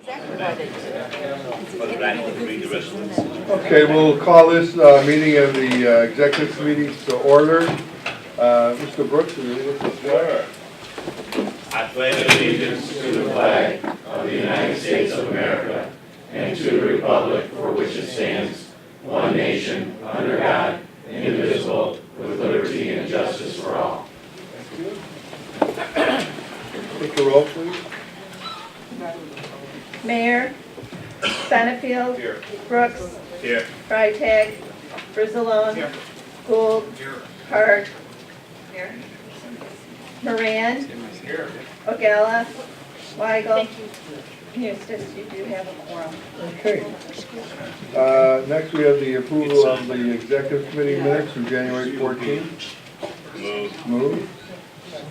But I need to read the resolution. Okay, we'll call this meeting of the executive committee to order. Mr. Brooks, will you lead us with the flag? I pledge allegiance to the flag of the United States of America and to the republic for which it stands, one nation, under God, indivisible, with liberty and justice for all. Take a roll, please. Mayor, Benefield. Here. Brooks. Here. Freitag. Brizalone. Gould. Hart. Moran. Ogella. Weigel. Eustace, you do have a quorum. Okay. Next, we have the approval of the executive committee minutes from January 14th. Move.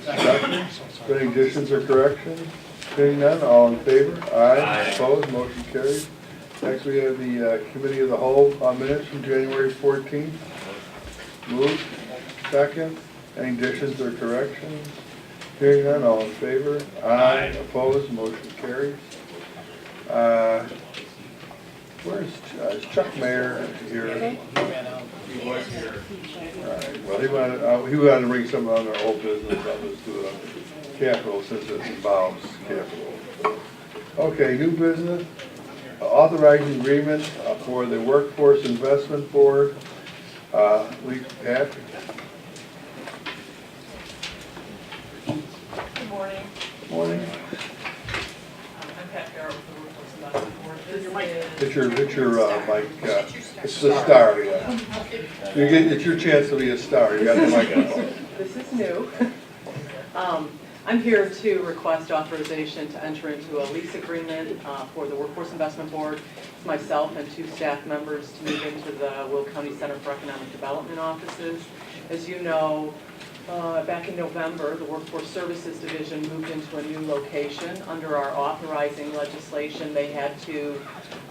Second. Any additions or corrections? Hearing none, all in favor? Aye. Opposed, motion carries. Next, we have the committee of the whole minutes from January 14th. Move. Second. Any additions or corrections? Hearing none, all in favor? Aye. Opposed, motion carries. Is Chuck Mayer here? He was here. All right, well, he wanted to bring some on our old business, I'll just do it on the capital since it involves capital. Okay, new business, authorizing agreement for the Workforce Investment Board. Lee Patrick. Good morning. Morning. I'm Pat Garrett with the Workforce Investment Board. This is... It's your mic, it's the star, yeah. It's your chance to be a star, you got the microphone. This is new. I'm here to request authorization to enter into a lease agreement for the Workforce Investment Board. It's myself and 2 staff members to move into the Will County Center for Economic Development offices. As you know, back in November, the Workforce Services Division moved into a new location. Under our authorizing legislation, they had to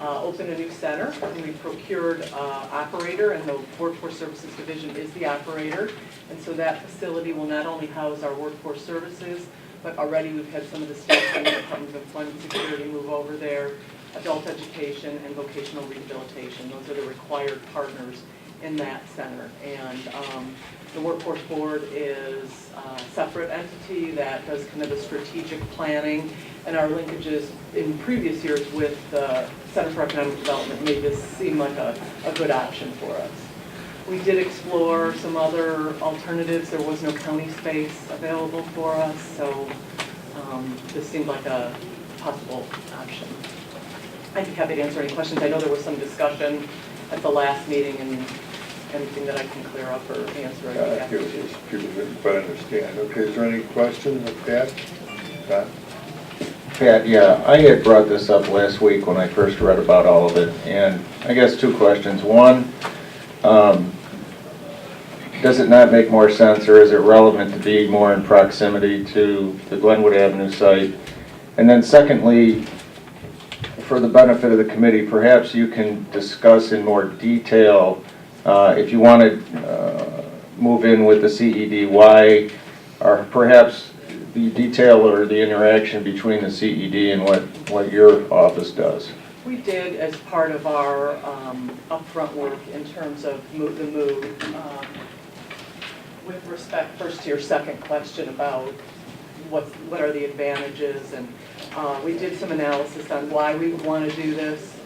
open a new center, and we procured operator, and the Workforce Services Division is the operator. And so that facility will not only house our workforce services, but already we've had some of the staff from the Department of Employment Security move over there, adult education and vocational rehabilitation. Those are the required partners in that center. And the Workforce Board is a separate entity that does kind of the strategic planning, and our linkages in previous years with the Center for Economic Development made this seem like a good option for us. We did explore some other alternatives. There was no county space available for us, so this seemed like a possible option. I'd be happy to answer any questions. I know there was some discussion at the last meeting, and anything that I can clear up or answer. Yeah, people didn't quite understand. Okay, is there any questions of Pat? Pat? Pat, yeah, I had brought this up last week when I first read about all of it, and I guess 2 questions. One, does it not make more sense, or is it relevant to be more in proximity to the Glenwood Avenue site? And then secondly, for the benefit of the committee, perhaps you can discuss in more detail if you want to move in with the CED, why, or perhaps the detail or the interaction between the CED and what your office does. We did, as part of our upfront work in terms of the move, with respect first to your second question about what are the advantages, and we did some analysis on why we would want to do this.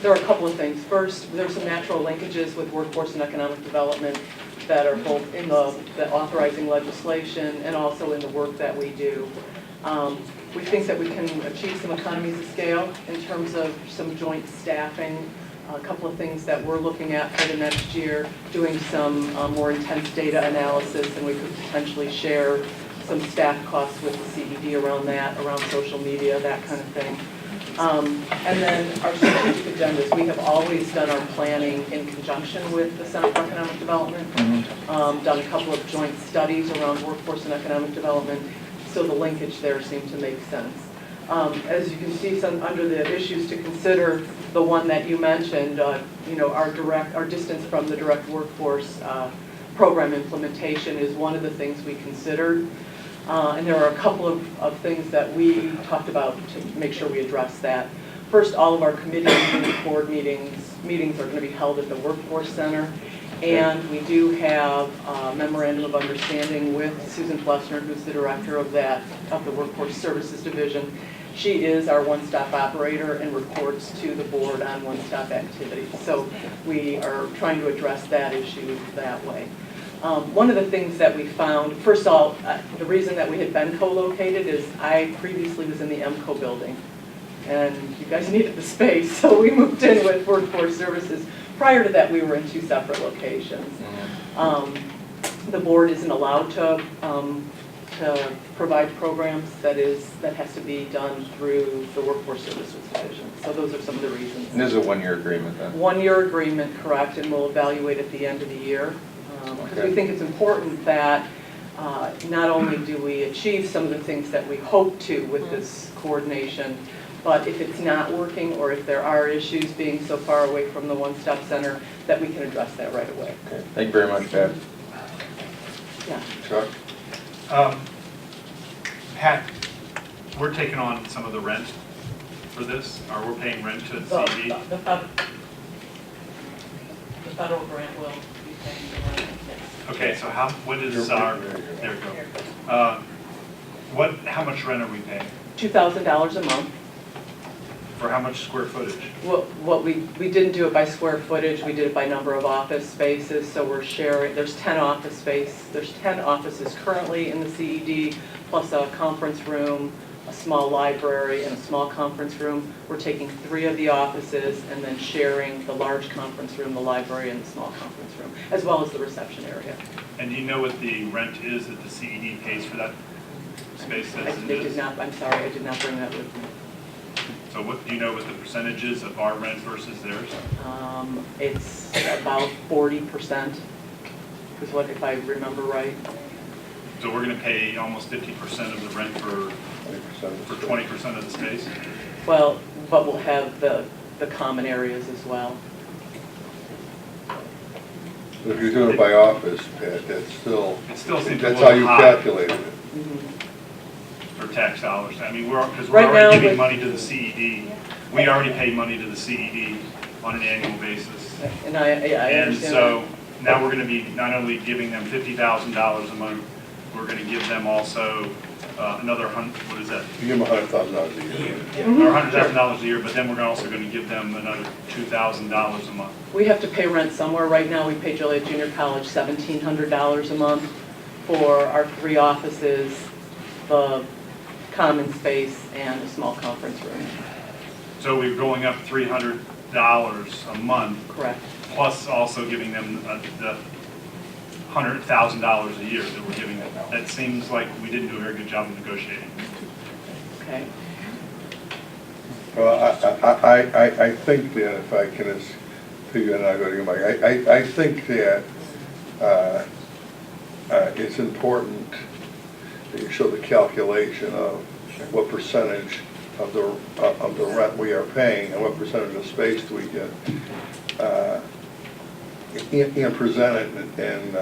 There are a couple of things. First, there's some natural linkages with workforce and economic development that are both in the authorizing legislation and also in the work that we do. We think that we can achieve some economies of scale in terms of some joint staffing, a couple of things that we're looking at for the next year, doing some more intense data analysis, and we could potentially share some staff costs with the CED around that, around social media, that kind of thing. And then our strategic agendas, we have always done our planning in conjunction with the Center for Economic Development, done a couple of joint studies around workforce and economic development, so the linkage there seemed to make sense. As you can see, under the issues to consider, the one that you mentioned, our distance from the direct workforce program implementation is one of the things we considered. And there are a couple of things that we talked about to make sure we address that. First, all of our committees and board meetings are going to be held at the Workforce Center. And we do have a memorandum of understanding with Susan Flessner, who's the director of the Workforce Services Division. She is our one-stop operator and reports to the board on one-stop activities. So we are trying to address that issue that way. One of the things that we found, first of all, the reason that we had been co-located is I previously was in the MCO building. And you guys needed the space, so we moved in with Workforce Services. Prior to that, we were in two separate locations. The board isn't allowed to provide programs. That has to be done through the Workforce Services Division. So those are some of the reasons. And this is a one-year agreement then? One-year agreement, correct, and we'll evaluate at the end of the year. Because Okay. we think it's important that not only do we achieve some of the things that we hope to with this coordination, but if it's not working or if there are issues being so far away from the one-stop center, that we can address that right away. Okay, thank you very much, Pat. Yeah. Chuck? Pat, we're taking on some of the rent for this, or we're paying rent to the CD? The federal grant will be paying the rent, yes. Okay, so what is our, there we go. How much rent are we paying? $2,000 a month. For how much square footage? What we didn't do it by square footage, we did it by number of office spaces, so we're sharing, there's 10 offices currently in the CED, plus a conference room, a small library, and a small conference room. We're taking 3 of the offices and then sharing the large conference room, the library, and the small conference room, as well as the reception area. And do you know what the rent is that the CED pays for that space as it I did is? not, I'm sorry, I did not bring that with me. So do you know what the percentage is of our rent versus theirs? It's about 40%, is what, if I remember right. So we're gonna pay almost 50% of the rent for 20% of the space? Well, but we'll have the common areas as well. If you're doing it by office, Pat, It still seems a that's little how you high calculated it. for tax dollars. I mean, because we're Right now, already giving with- money to the CED. We already pay money to the CED on an annual basis. And I And understand so now we're gonna be not only giving them $50,000 a month, we're gonna give them also another what is that? You give them $100,000 a year. Or $100,000 a year, but then we're also gonna give them another $2,000 a month. that. We have to pay rent somewhere. Right now, we pay Joliet Junior College $1,700 a month for our 3 offices, the common space, and a small conference room. So we're going up $300 a month, Correct. plus also giving them the $100,000 a year that we're giving them. That seems like we didn't do a very good job of negotiating. Okay. Well, I think that if I can just figure it out, go to your mic, I think that it's important that you show the calculation of what percentage of the rent we are paying and what percentage of space do we get, and present it in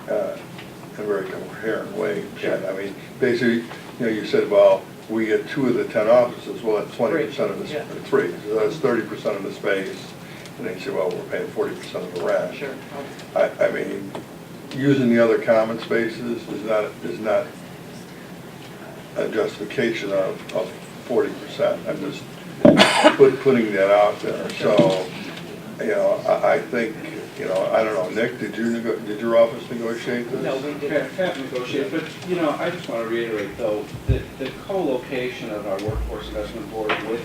a very coherent way. Ken. I mean, basically, you said, well, we get 2 of the 10 offices, well, that's 20% of the, Yeah. 3, so that's 30% of the space. And then you say, well, we're paying 40% of the rent. Sure. I mean, using the other common spaces is not a justification of 40%. I'm just putting that out there. So, I think, I don't know, Nick, did your office negotiate this? No, we didn't. Pat negotiated, but, I just want to reiterate, though, that the co-location of our Workforce Investment Board with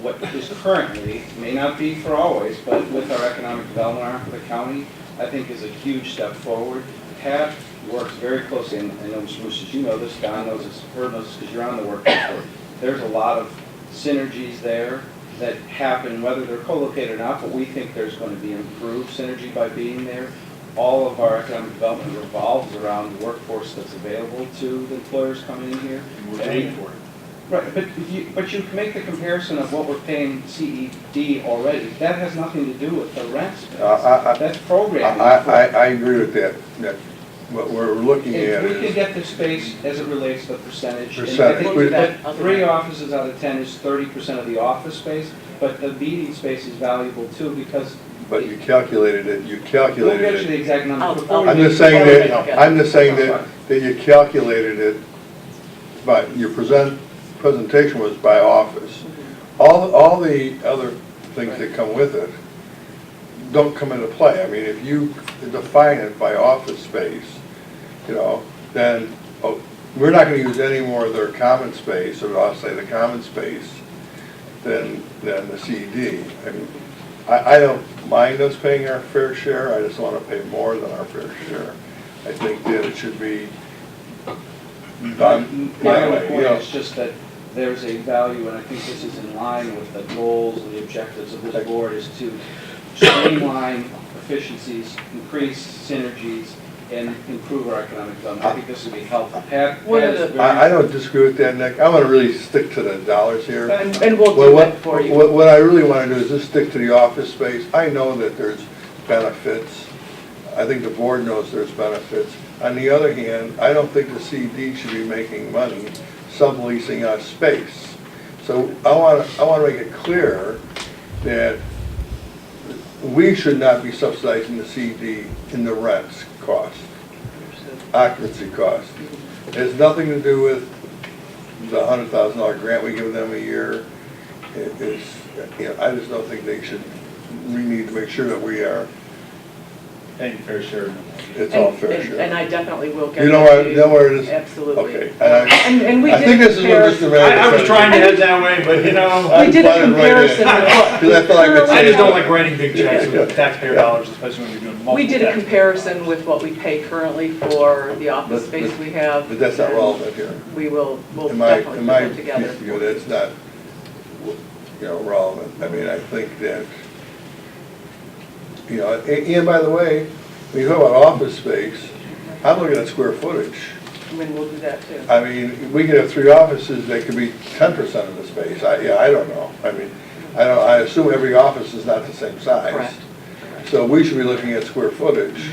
what is currently, may not be for always, but with our economic development arm for the county, I think is a huge step forward. Pat works very closely, and I know Mr. Moose, you know this, Don knows this, Herb knows this, because you're on the Workforce Board. There's a lot of synergies there that happen, whether they're co-located or not, but we think there's going to be improved synergy by being there. All of our economic development revolves around the workforce that's available to the employers coming in here. And we're paying for it. Right, but you can make the comparison of what we're paying CED already. That has nothing to do with the rent space. That's programming. I agree with that, Nick. what we're looking at If we could is, get the space as it relates to the percentage. and I Percentage. think We'll do that that. I'll do 3 that. offices out of 10 is 30% of the office space, but the meeting space is valuable too, because but you calculated it, we'll get you it. the exact number. I'll- before I'll- we I'm do just the saying vote. that, I'm just saying that you calculated it, but your presentation was by office. All the other things that come with it don't come into play. I mean, if you define it by office space, you know, then, we're not gonna use any more of their common space, or I'll say the common space, than the CD. I mean, I don't mind us paying our fair share, I just wanna pay more than our fair share. I think that it should be done My that only way, you point know. is just that there's a value, and I think this is in line with the goals and the objectives of this board, is to streamline efficiencies, increase synergies, and improve our economic development. I think this would be helpful. Pat One of is the- very- I don't disagree with that, Nick, I wanna really stick to the dollars here. And we'll Well, do that for you. What I really want to do is just stick to the office space. I know that there's benefits. I think the board knows there's benefits. On the other hand, I don't think the CD should be making money subleasing us space. So I want to make it clear that we should not be subsidizing the CD in the rents cost, occupancy cost. It has nothing to do with the $100,000 grant we give them a year. It is, you know, I just don't think they should, we need to make sure that we are, Paying fair share. it's all And- fair and- share. And I definitely will get You know that what, to you know where it is? Absolutely. Okay. And we I did think this is what compare- Mr. Manager I was said. trying to head that way, but you know, We did a I'd put it right in. comparison with what. Because I feel like it's- I just don't like writing big checks with taxpayer dollars, especially when you're doing multiple. We did a taxes. comparison with what we pay currently for the office But- space we have. But that's not and relevant here. we'll In my definitely put it together. view, that's not, you know, relevant. I mean, I think that, you know, and by the way, when you talk about office space, I'm looking at square footage. I mean, we'll do that too. I mean, we could have 3 offices that could be 10% of the space. I don't know. I mean, I assume every office is not the same size. Correct. So we should be looking at square footage,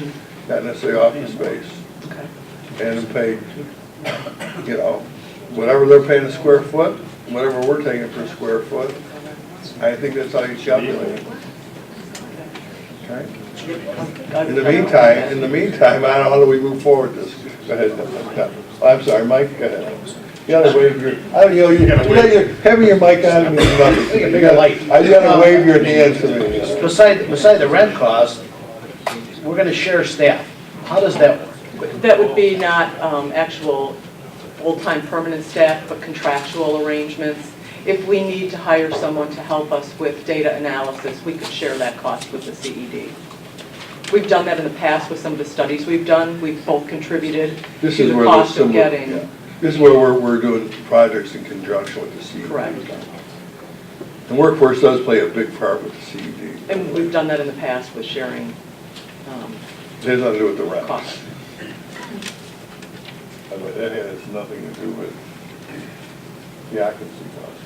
not necessarily office space. Okay. And pay, you know, whatever they're paying a square foot, whatever we're taking per square foot, I think that's how you calculate it. Okay? In the meantime, I don't know, how do we move forward this? Go ahead. No. I'm sorry, Mike, go ahead. You gotta wave your, I don't, you know, having your mic on means nothing. You gotta wave your hands to me. Beside the rent cost, we're gonna share staff. How does that work? That would be not actual full-time permanent staff, but contractual arrangements. If we need to hire someone to help us with data analysis, we could share that cost with the CED. We've done that in the past with some of the studies we've done. We've both contributed This to is the where there's cost of some, getting. yeah. This is where we're doing projects in conjunction with the CED. Correct. And workforce does play a big part with the CED. And we've done that in the past with sharing It has nothing to do with the rent. costs. But that has nothing to do with the occupancy cost.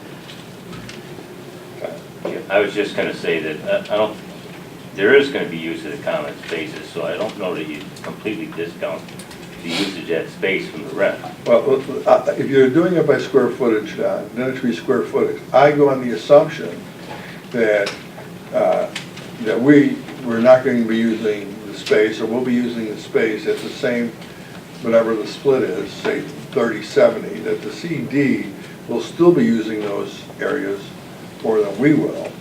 Okay. I was just gonna say that, I don't, there is gonna be use of the common spaces, so I don't know that you completely discount the usage of that space from the rent. Well, if you're doing it by square footage, then it should be square footage. I go on the assumption that, that we're not going to be using the space, or we'll be using the space at the same, whatever the split is, say 30-70, that the CD will still be using those areas more than we will.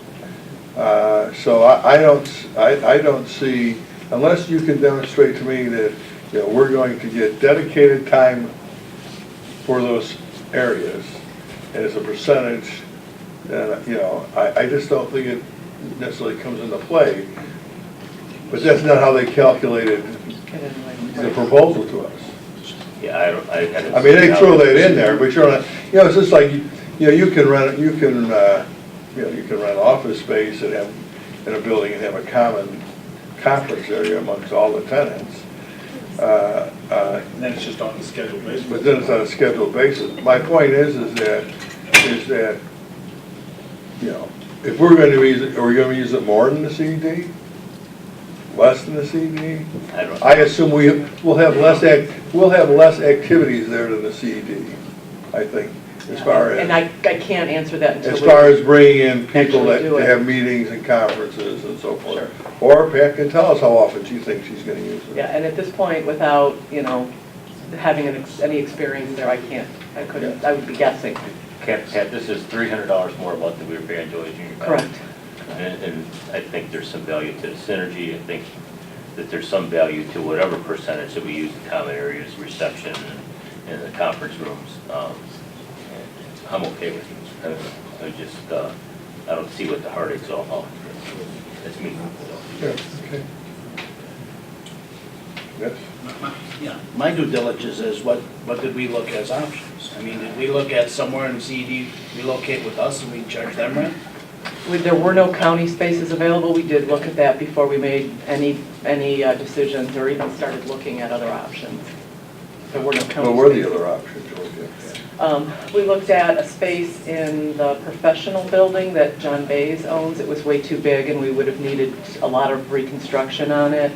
So I don't see, unless you can demonstrate to me that, you know, we're going to get dedicated time for those areas, and as a percentage, then, you know, I just don't think it necessarily comes into play. But that's not how they calculated the proposal to us. Yeah, I haven't. I mean, they seen how throw it- that in there, but you're not, you know, it's just like, you know, you can rent office space and have, in a building and have a common conference area amongst all the tenants. And then it's just on the schedule basis. But then it's on a scheduled basis. My point is that, you know, if we're going to use it, are we going to use it more than the CD? Less than the CD? I don't. I assume we'll have less activities there than the CD, I think, as far And as, I can't answer that until as we. far as bringing in people that Actually do it. have meetings and conferences and so forth. Or Pat can tell us how often she thinks she's gonna use it. Yeah, and at this point, without, having any experience there, I would be guessing. Pat, this is $300 more a month than we were paying Joliet Junior College. Correct. And I think there's some value to the synergy. I think that there's some value to whatever percentage that we use in common areas, reception, and the conference rooms. I'm okay with it. I don't see what the heartache's all about. That's me. Yeah, okay. Yes? Yeah, my due diligence is what did we look as options? I mean, did we look at somewhere in CD, relocate with us and we charge them rent? There were no county spaces available. We did look at that before we made any decisions or even started looking at other options. There were no county spaces. What were the other options, Georgia? We looked at a space in the professional building that John Bays owns. It was way too big and we would have needed a lot of reconstruction on it.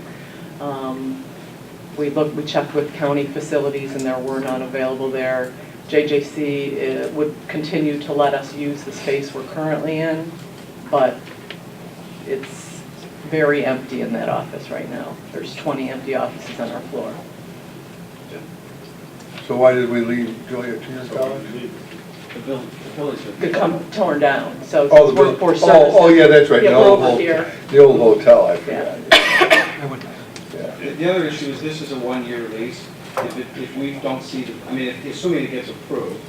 We checked with county facilities and there were none available there. JJC would continue to let us use the space we're currently in, but it's very empty in that office right now. There's 20 empty offices on our floor. So why did we leave Joliet Junior College? The buildings are. Become torn down, so Oh, it's the workforce oh, services. oh, yeah, that's right, Yeah, the we're old over hotel, here. the old hotel, I forgot. The other issue is this is a one-year lease. If we don't see, assuming it gets approved,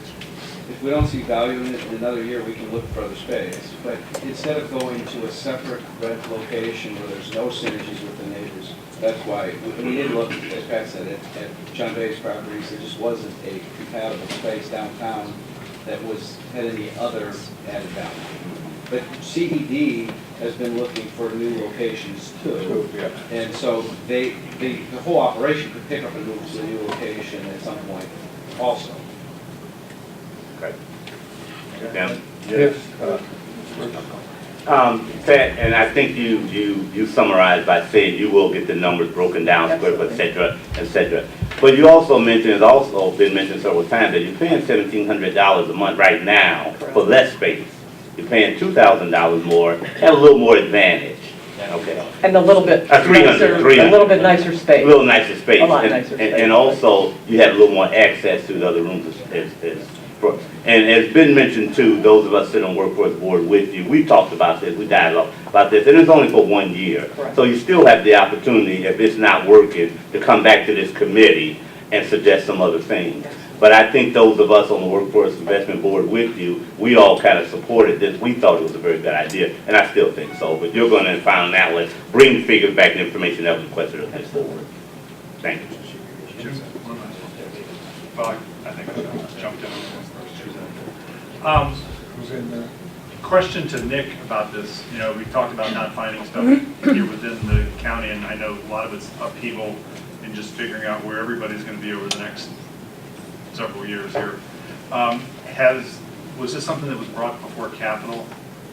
if we don't see value in it in another year, we can look for other space. But instead of going to a separate rent location where there's no synergies with the neighbors, that's why, we did look, as Pat said, at John Bay's properties, there just wasn't a compatible space downtown that had any other added value. But CED has been looking for new locations too. Yeah. And so the whole operation could pick up and move to a new location at some point also. Okay. Them? Yes. Pat, and I think you summarized by saying you will get the numbers broken down, square foot, et cetera, et cetera. But you also mentioned, it's also been mentioned several times, that you're paying $1,700 a month right now for less space. You're paying $2,000 more, have a little more advantage. Okay. And a little bit 300, nicer, a little bit nicer A space. little nicer space. A lot And- nicer space. And also, you have a little more access to the other rooms. And as been mentioned too, those of us sitting on workforce board with you, we talked about this, we dialogued about this, and it's only for 1 year. Correct. So you still have the opportunity, if it's not working, to come back to this committee and suggest some other things. But I think those of us on the Workforce Investment Board with you, we all kind of supported this. We thought it was a very good idea, and I still think so. But you're going to find out, let's bring figures back and information that was requested of this board. Thank you. Well, I think I jumped in on this first. Who's in there? Question to Nick about this. We talked about not finding stuff here within the county, and I know a lot of it's upheaval in just figuring out where everybody's going to be over the next several years here. Was this something that was brought before Capital,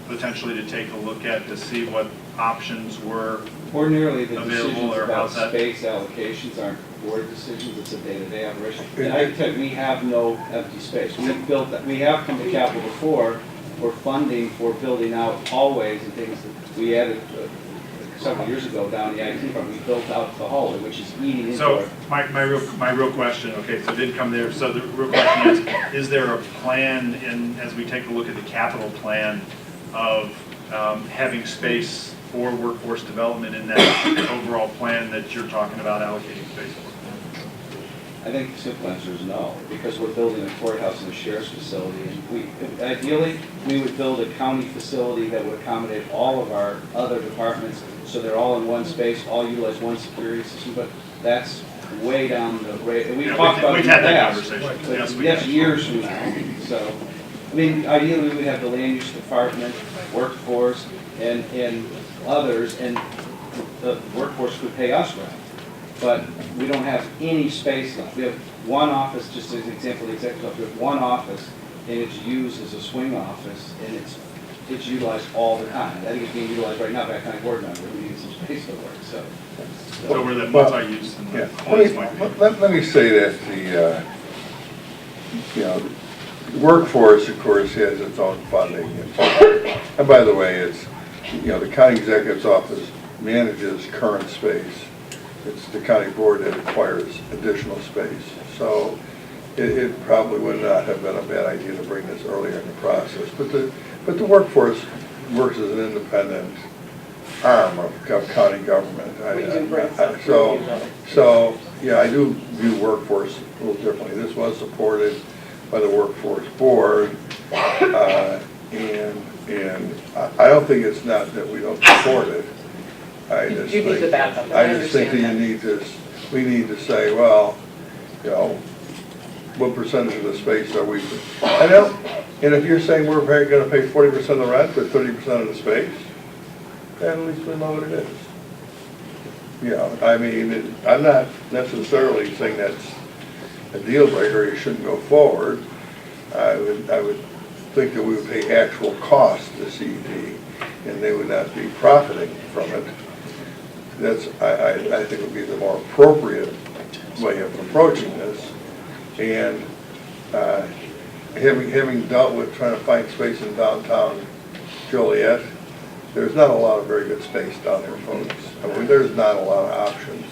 potentially to take a look at to see what options were? Ordinarily, the Available, decisions or about how's that? space allocations aren't board decisions, it's a day-to-day operation. And I can tell you, we have no empty space. We have come to Capital before for funding for building out hallways and things that we added several years ago down the IT department. We built out the hallway, which is eating into So it. my real question, okay, so it did come there. So the real question is there a plan as we take a look at the capital plan of having space for workforce development in that overall plan that you're talking about allocating space for? I think the simple answer is no, because we're building a courthouse and a sheriff's facility. And ideally, we would build a county facility that would accommodate all of our other departments, so they're all in one space, all utilize one security system, but that's way down the road. And we've Yeah, talked about it in we've the had that past, conversation. but Yes, we that's have. years from now. So, ideally, we would have the land use department, workforce, and others, and the workforce could pay us rent. But we don't have any space left. We have one office, just as an example, the executive office, we have one office, and it's used as a swing office, and it's it's utilized all the time. I think it's being utilized right now by a county board member who needs some space to work, so. So we're the multi-use and Yeah, the police might be. let me say that the, you know, workforce, of course, has its own funding. And by the way, it's, you know, the county executive's office manages current space. It's the county board that acquires additional space. So it probably would not have been a bad idea to bring this earlier in the process. But the workforce works as an independent arm of county government. So, yeah, I do view workforce a little differently. This was supported by the workforce board, and I don't think it's not that we don't support it. I just You need think- the backup, I I just think that understand we need to say, well, you know, what percentage of the space are we, I know, and if you're saying we're gonna pay 40% of the rent, but 30% of the space, then at least we know what it is. You know, I mean, I'm not necessarily saying that's a deal breaker, you shouldn't go forward. I would think that we would pay actual cost to CED, and they would not be profiting from it. That's, I think would be the more appropriate way of approaching this. And having dealt with trying to find space in downtown Joliet, there's not a lot of very good space down there, folks. I mean, there's not a lot of options.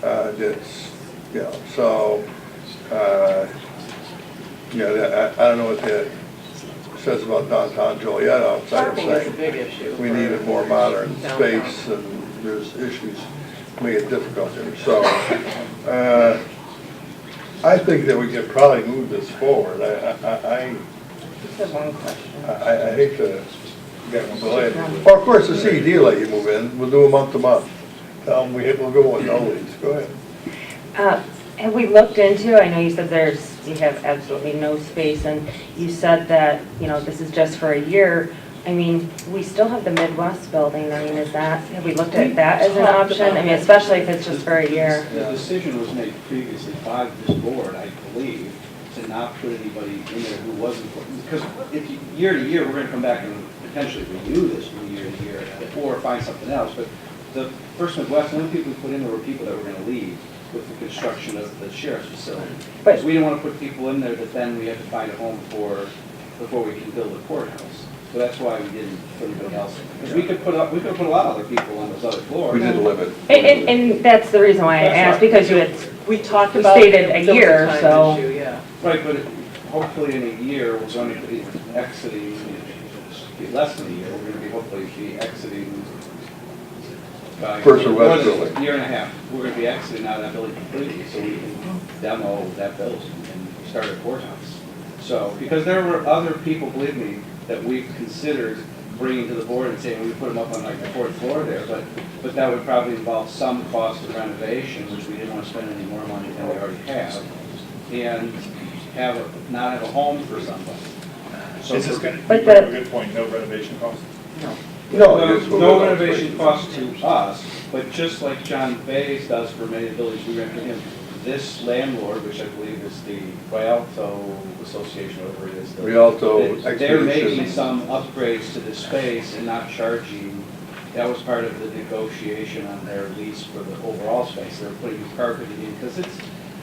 That's, you know, so, you know, I don't know what that says about downtown Joliet outside of Parking is a saying big issue. we for need a more modern downtown. space, and there's issues make it difficult there. So, I think that we could probably move this forward. I Just have one question. I hate to get delayed. Well, of course, the CED let you move in, we'll do a month to month. Tell them we'll go with no leads, go ahead. Have we looked into, I know you said you have absolutely no space, and you said that, you know, this is just for a year. I mean, we still have the Midwest building, I mean, have we looked at that as an option? I mean, especially if it's just for a year. The decision was made previously by this board, I believe, to not put anybody in there who wasn't, because if year to year, we're gonna come back and potentially renew this from year to year, or find something else, but the First Midwest, the only people we put in there were people that were gonna leave with the construction of the sheriff's facility. But- Because we didn't wanna put people in there that then we had to find a home for, before we can build a courthouse. So that's why we didn't put anybody else in. Because we could put a lot of other people on those other floors. We did limit. And that's the reason why I asked, because you had, We talked about. Stated a the year, time so- issue, yeah. Right, but hopefully in a year, we're going to be exiting, less than a year, we're going to be hopefully exiting. by- First and West more than building. a year and a half, we're going to be exiting out of that building completely, so we can demo that building and start a courthouse. So, because there were other people, believe me, that we've considered bringing to the board and saying, we put them up on like the fourth floor there, but that would probably involve some cost of renovation, which we didn't want to spend any more money than we already have, and not have a home for somebody. So This is for- gonna, you But bring up the- a good point, no renovation costs? No renovation cost to us, but just like John Bays does for many buildings we rent from him, this landlord, which I believe is the Rialto Association, whatever it is. Rialto They're making Expeditions. some upgrades to the space and not charging, that was part of the negotiation on their lease for the overall space. They're putting new carpeting in, because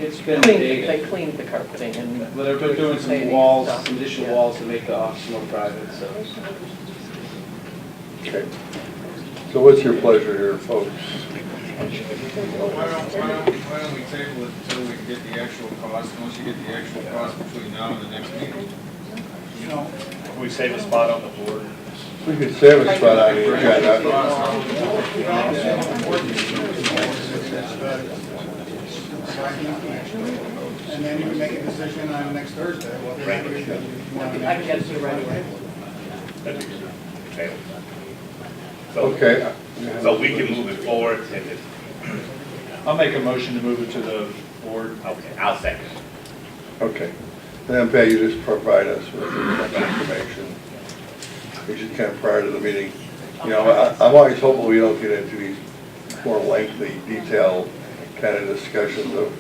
it's been They dated. cleaned the carpeting and. Well, they're doing some walls, some additional walls to make the office more private, so. Okay. So what's your pleasure here, folks? Why don't we table it until we get the actual cost, and once you get the actual cost between now and the next meeting? Can we save a spot on the board? We could save a spot on the agenda. And then you can make a decision on next Thursday, whether you want to. I can get it to you right away. That'd be good. Okay. Okay. So we can move it forward and it, I'll make a motion to move it to the board. okay, I'll second. Okay. And then Pat, you just provide us with that information. We should kind of prior to the meeting. You know, I'm always hopeful we don't get into these more lengthy, detailed kind of discussions of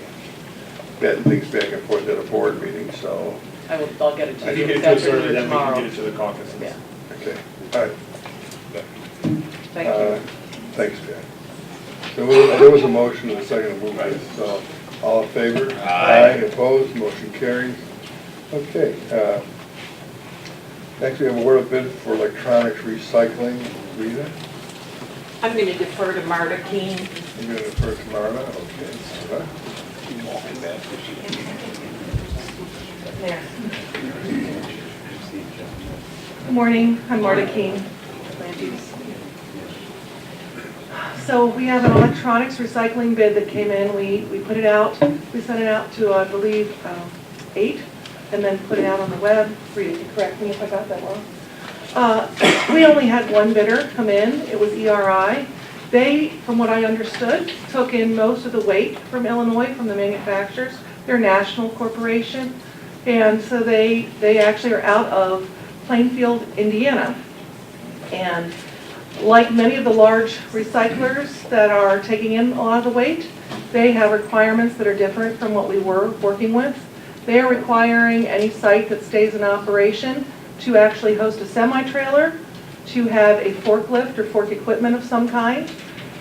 betting things back and forth at a board meeting, so. I'll get it to If you you get this it to us early, afternoon or then we can tomorrow. get it to the caucuses. Yeah. Okay, all right. Thank you. Thanks, Dan. So there was a motion and a second to move this, so all in favor? Aye. Opposed, motion carries. Okay, next we have a word of bid for electronics recycling. Rita, I'm going to defer to Marta King. I'm going to defer to Marla, okay. Marla? There. Good morning, I'm Marta King, Land Use. So we have an electronics recycling bid that came in. We put it out, we sent it out to, I believe, 8, and then put it out on the web. Rita, correct me if I got that wrong. We only had one bidder come in, it was ERI. They, from what I understood, took in most of the weight from Illinois, from the manufacturers. They're a national corporation, and so they actually are out of Plainfield, Indiana. And like many of the large recyclers that are taking in a lot of the weight, they have requirements that are different from what we were working with. They are requiring any site that stays in operation to actually host a semi-trailer, to have a forklift or fork equipment of some kind,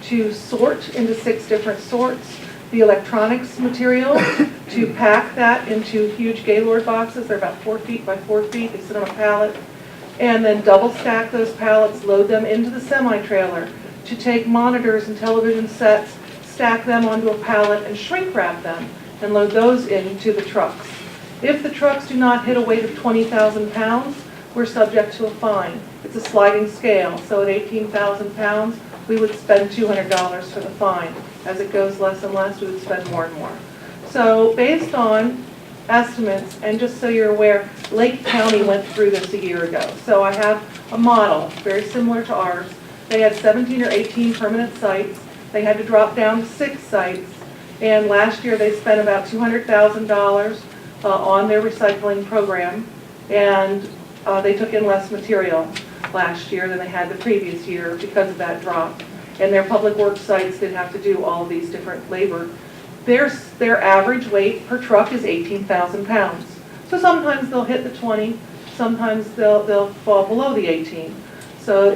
to sort into 6 different sorts the electronics material, to pack that into huge Gaylord boxes. They're about 4 feet by 4 feet. They sit on a pallet. And then double stack those pallets, load them into the semi-trailer, to take monitors and television sets, stack them onto a pallet and shrink wrap them, and load those into the trucks. If the trucks do not hit a weight of 20,000 pounds, we're subject to a fine. It's a sliding scale, so at 18,000 pounds, we would spend $200 for the fine. As it goes less and less, we would spend more and more. So based on estimates, and just so you're aware, Lake County went through this a year ago. So I have a model very similar to ours. They had 17 or 18 permanent sites. They had to drop down to 6 sites. And last year they spent about $200,000 on their recycling program. And they took in less material last year than they had the previous year because of that drop. And their public works sites did have to do all of these different labor. Their average weight per truck is 18,000 pounds. So sometimes they'll hit the 20, sometimes they'll fall below the 18. So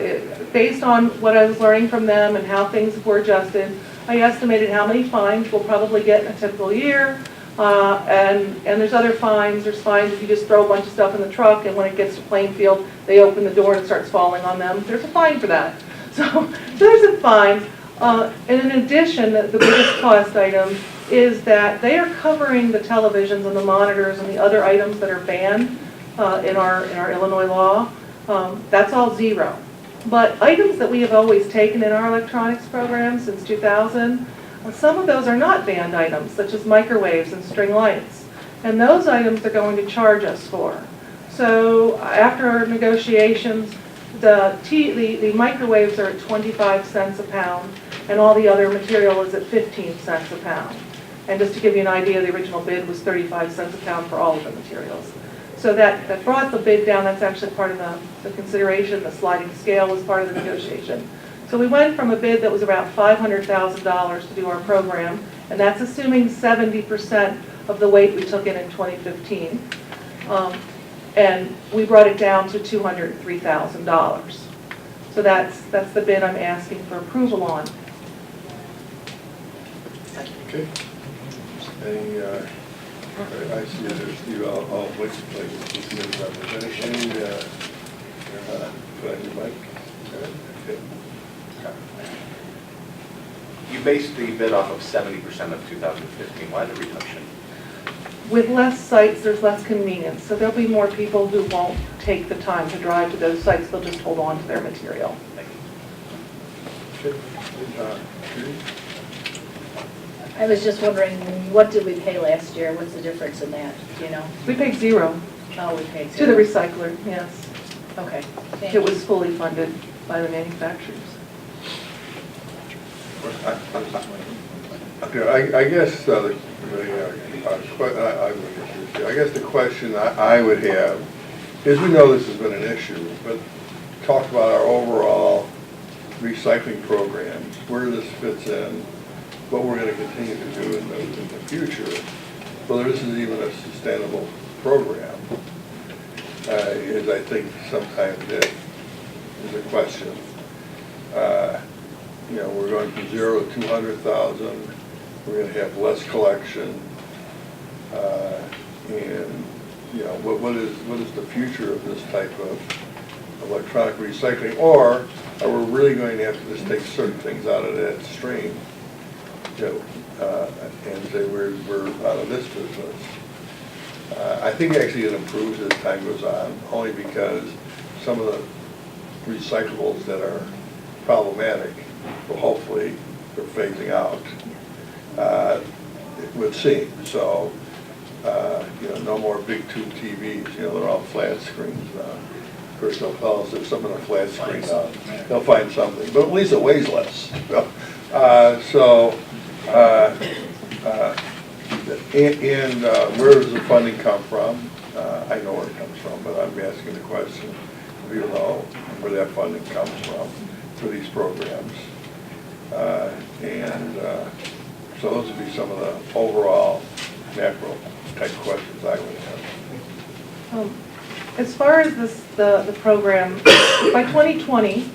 based on what I was learning from them and how things were adjusted, I estimated how many fines we'll probably get in a typical year. And there's other fines. There's fines if you just throw a bunch of stuff in the truck and when it gets to Plainfield, they open the door and it starts falling on them. There's a fine for that. So there's a fine. And in addition, the biggest cost item is that they are covering the televisions and the monitors and the other items that are banned in our Illinois law. That's all zero. But items that we have always taken in our electronics program since 2000, some of those are not banned items, such as microwaves and string lights. And those items they're going to charge us for. So after our negotiations, the microwaves are at 25 cents a pound, and all the other material is at 15 cents a pound. And just to give you an idea, the original bid was 35 cents a pound for all of the materials. So that brought the bid down. That's actually part of the consideration. The sliding scale was part of the negotiation. So we went from a bid that was about $500,000 to do our program, and that's assuming 70% of the weight we took in 2015. And we brought it down to $203,000. So that's the bid I'm asking for approval on. Okay. Any, I see there's you all wait to play with these members. Any, go ahead, Mike. Okay. You based the bid off of 70% of 2015. Why the reduction? With less sites, there's less convenience. So there'll be more people who won't take the time to drive to those sites. They'll just hold on to their material. Okay. Judy? I was just wondering, what did we pay last year? What's the difference in that, do you know? We paid zero Oh, we paid to the zero. recycler, yes. Okay, thank It you. was fully funded by the manufacturers. Okay, I guess I guess the question I would have is, we know this has been an issue, but talk about our overall recycling programs, where this fits in, what we're going to continue to do in the future, whether this is even a sustainable program, is I think sometimes that is a question. You know, we're going from 0 to 200,000, we're gonna have less collection. And, you know, what is the future of this type of electronic recycling? Or are we really going to have to just take certain things out of that stream, you know, and say we're out of this business? I think actually it improves as time goes on, only because some of the recyclables that are problematic, well, hopefully they're phasing out, it would seem. So, you know, no more big tube TVs, you know, they're all flat screens now. Of course, they'll tell us there's some in a flat screen now, they'll find something, but at least it weighs less. And where does the funding come from? I know where it comes from, but I'm asking the question, do you know where that funding comes from for these programs? So those would be some of the overall macro type questions I would have. As far as the program, by 2020,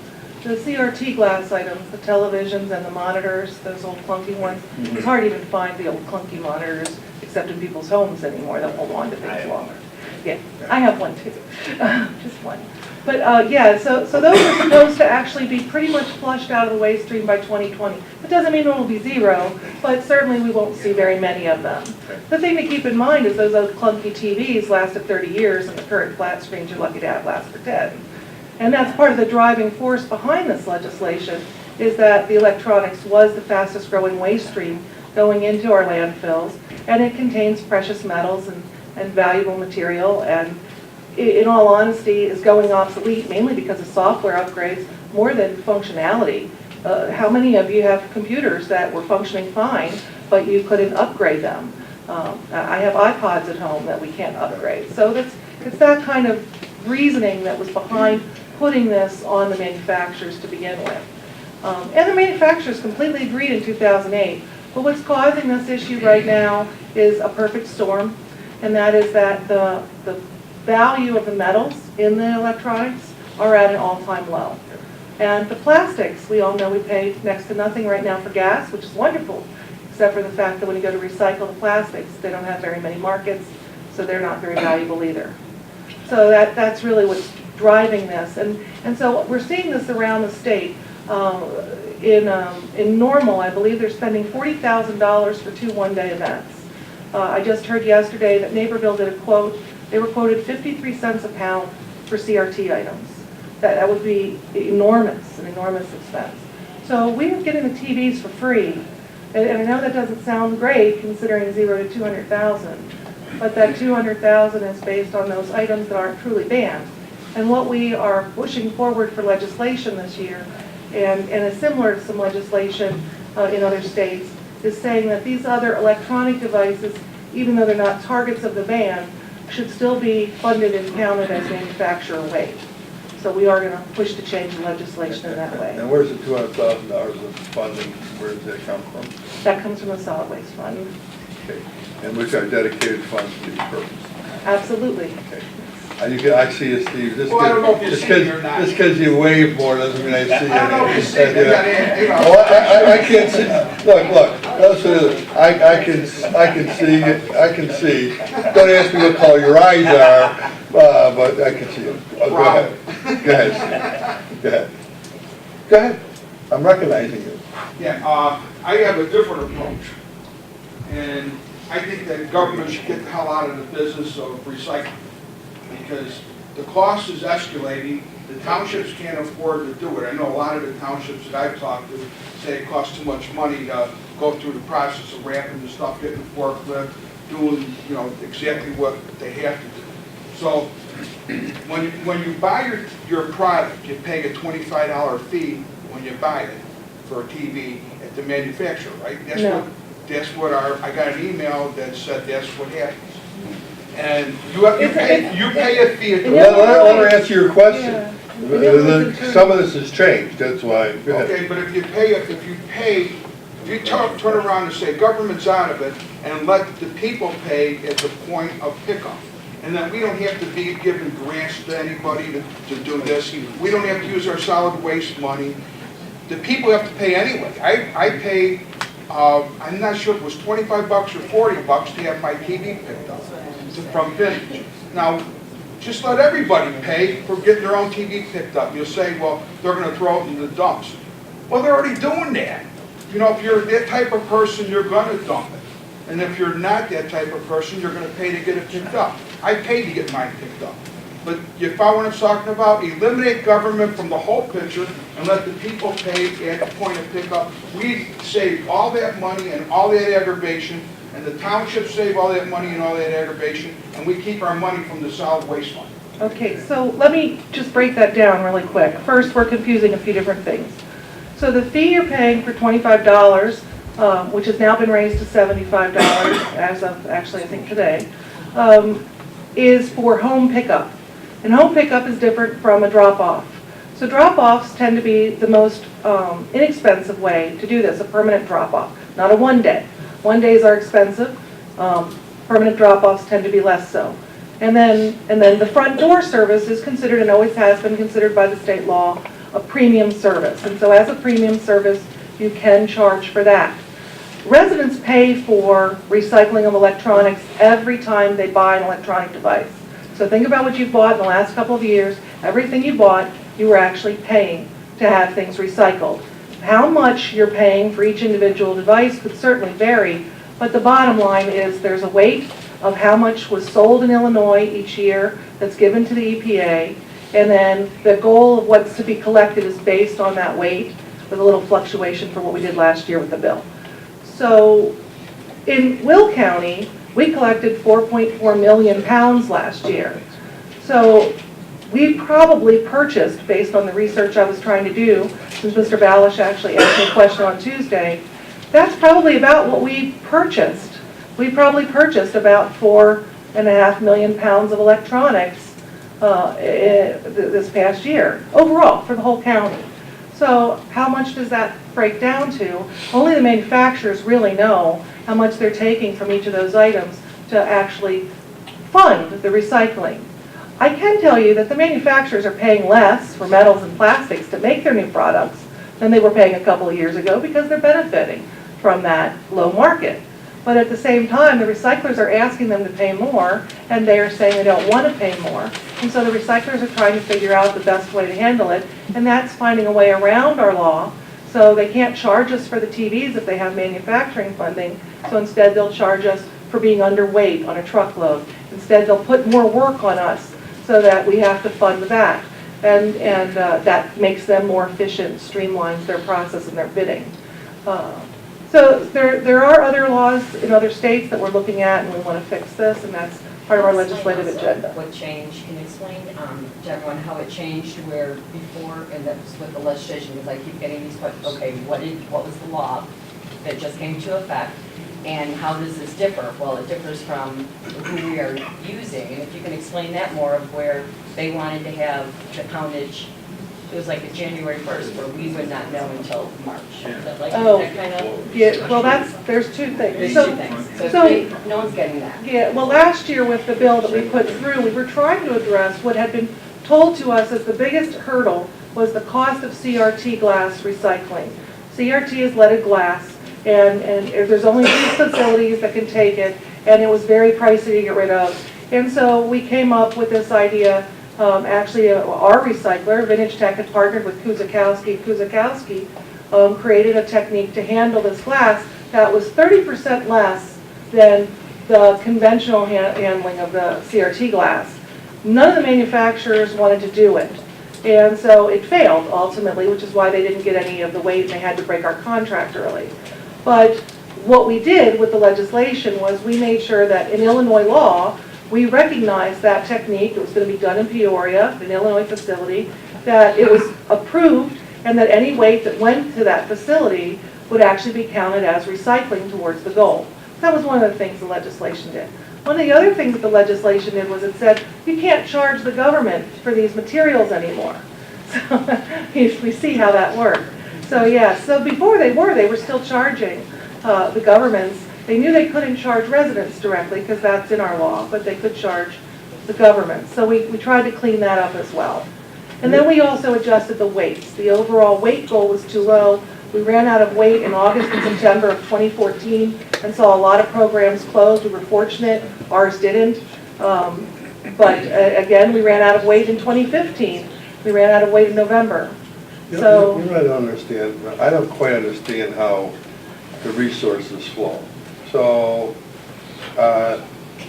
the CRT glass items, the televisions and the monitors, those old clunky ones, it's hard to even find the old clunky monitors except in people's homes anymore. They'll hold on to things longer. Yeah, I have one too, just one. But yeah, so those are supposed to actually be pretty much flushed out of the waste stream by 2020. It doesn't mean it will be zero, but certainly we won't see very many of them. The thing to keep in mind is those old clunky TVs lasted 30 years and the current flat screens you're lucky to have last for 10. And that's part of the driving force behind this legislation, is that the electronics was the fastest growing waste stream going into our landfills, and it contains precious metals and valuable material, and in all honesty is going obsolete mainly because of software upgrades more than functionality. How many of you have computers that were functioning fine, but you couldn't upgrade them? I have iPods at home that we can't upgrade. So it's that kind of reasoning that was behind putting this on the manufacturers to begin with. And the manufacturers completely agreed in 2008. But what's causing this issue right now is a perfect storm, and that is that the value of the metals in the electronics are at an all-time low. And the plastics, we all know we pay next to nothing right now for gas, which is wonderful, except for the fact that when you go to recycle the plastics, they don't have very many markets, so they're not very valuable either. So that's really what's driving this. And so we're seeing this around the state. In Normal, I believe they're spending $40,000 for 2 one-day events. I just heard yesterday that Naperville did a quote. They were quoted 53 cents a pound for CRT items. That would be enormous, an enormous expense. So we were getting the TVs for free. And I know that doesn't sound great considering 0 to 200,000, but that 200,000 is based on those items that aren't truly banned. And what we are pushing forward for legislation this year, and is similar to some legislation in other states, is saying that these other electronic devices, even though they're not targets of the ban, should still be funded and counted as manufacturer waste. So we are going to push to change the legislation in that way. And where's the $200,000 of funding, where does that come from? That comes from the solid waste fund. Okay. And which are dedicated funds to these purposes? Absolutely. Okay. I see you, Steve. Well, I don't know if you see me or not. Just because you wave more doesn't mean I see you. I don't know if you see me, you know. Oh, I can't see. Look, listen, I can see. Don't ask me what color your eyes are, but I can see you. Oh, go ahead. Go ahead. I'm recognizing you. Yeah, I have a different approach. And I think that government should get the hell out of the business of recycling, because the cost is escalating. The townships can't afford to do it. I know a lot of the townships that I've talked to say it costs too much money to go through the process of wrapping the stuff, getting the forklift, doing, you know, exactly what they have to do. So when you buy your product, you pay a $25 fee when you buy it for a TV at the manufacturer, right? That's what I got an email that said that's what happens. And you pay a fee at the... Let her answer your question. Some of this has changed, that's why. Okay, but if you turn around and say government's out of it and let the people pay at the point of pickup, and that we don't have to be giving grants to anybody to do this. We don't have to use our solid waste money. The people have to pay anyway. I pay, I'm not sure if it was 25 bucks or 40 bucks to have my TV picked up from Vintage. Now, just let everybody pay for getting their own TV picked up. You'll say, well, they're going to throw it in the dumps. Well, they're already doing that. You know, if you're that type of person, you're going to dump it. And if you're not that type of person, you're going to pay to get it picked up. I pay to get mine picked up. But you follow what I'm talking about? Eliminate government from the whole picture and let the people pay at the point of pickup. We save all that money and all that aggravation, and the township save all that money and all that aggravation, and we keep our money from the solid waste fund. Okay, so let me just break that down really quick. First, we're confusing a few different things. So the fee you're paying for $25, which has now been raised to $75 as of actually I think today, is for home pickup. And home pickup is different from a drop-off. So drop-offs tend to be the most inexpensive way to do this, a permanent drop-off, not a one-day. One-days are expensive. Permanent drop-offs tend to be less so. And then the front door service is considered, and always has been considered by the state law, a premium service. And so as a premium service, you can charge for that. Residents pay for recycling of electronics every time they buy an electronic device. So think about what you've bought in the last couple of years. Everything you bought, you were actually paying to have things recycled. How much you're paying for each individual device could certainly vary, but the bottom line is there's a weight of how much was sold in Illinois each year that's given to the EPA, and then the goal of what's to be collected is based on that weight, with a little fluctuation for what we did last year with the bill. So in Will County, we collected 4.4 million pounds last year. So we probably purchased, based on the research I was trying to do, since Mr. Balish actually asked me a question on Tuesday, that's probably about what we purchased. We probably purchased about 4.5 million pounds of electronics this past year, overall, for the whole county. So how much does that break down to? Only the manufacturers really know how much they're taking from each of those items to actually fund the recycling. I can tell you that the manufacturers are paying less for metals and plastics to make their new products than they were paying a couple of years ago because they're benefiting from that low market. But at the same time, the recyclers are asking them to pay more, and they are saying they don't want to pay more. And so the recyclers are trying to figure out the best way to handle it, and that's finding a way around our law. So they can't charge us for the TVs if they have manufacturing funding, so instead they'll charge us for being underweight on a truckload. Instead, they'll put more work on us so that we have to fund that. And that makes them more efficient, streamlines their process and their bidding. So there are other laws in other states that we're looking at, and we want to fix this, and that's part of our legislative agenda. What changed? Can you explain to everyone how it changed where before, and that's with the legislation, because I keep getting these questions, okay, what was the law that just came into effect, and how does this differ? Well, it differs from who we are using, and if you can explain that more of where they wanted to have the poundage. It was like a January 1st where we would not know until March. Is that like that kind of? Yeah, well, there's two things. There's So- two things. so- No one's getting that. Yeah, well, last year with the bill that we put through, we were trying to address what had been told to us as the biggest hurdle was the cost of CRT glass recycling. CRT is leaded glass, and there's only these facilities that can take it, and it was very pricey to get rid of. And so we came up with this idea. Actually, our recycler, Vintage Tech, had partnered with Kuzakowski. Kuzakowski created a technique to handle this glass that was 30% less than the conventional handling of the CRT glass. None of the manufacturers wanted to do it. And so it failed ultimately, which is why they didn't get any of the weight and they had to break our contract early. But what we did with the legislation was we made sure that in Illinois law, we recognized that technique. It was going to be done in Peoria, an Illinois facility, that it was approved, and that any weight that went to that facility would actually be counted as recycling towards the goal. That was one of the things the legislation did. One of the other things that the legislation did was it said, you can't charge the government for these materials anymore. So we see how that worked. So yeah, so before they were still charging the governments. They knew they couldn't charge residents directly because that's in our law, but they could charge the government. So we tried to clean that up as well. And then we also adjusted the weights. The overall weight goal was too low. We ran out of weight in August and September of 2014 and saw a lot of programs close. We were fortunate, ours didn't. But again, we ran out of weight in 2015. We ran out of weight in November. You So, know, I don't understand, I don't quite understand how the resources flow. So,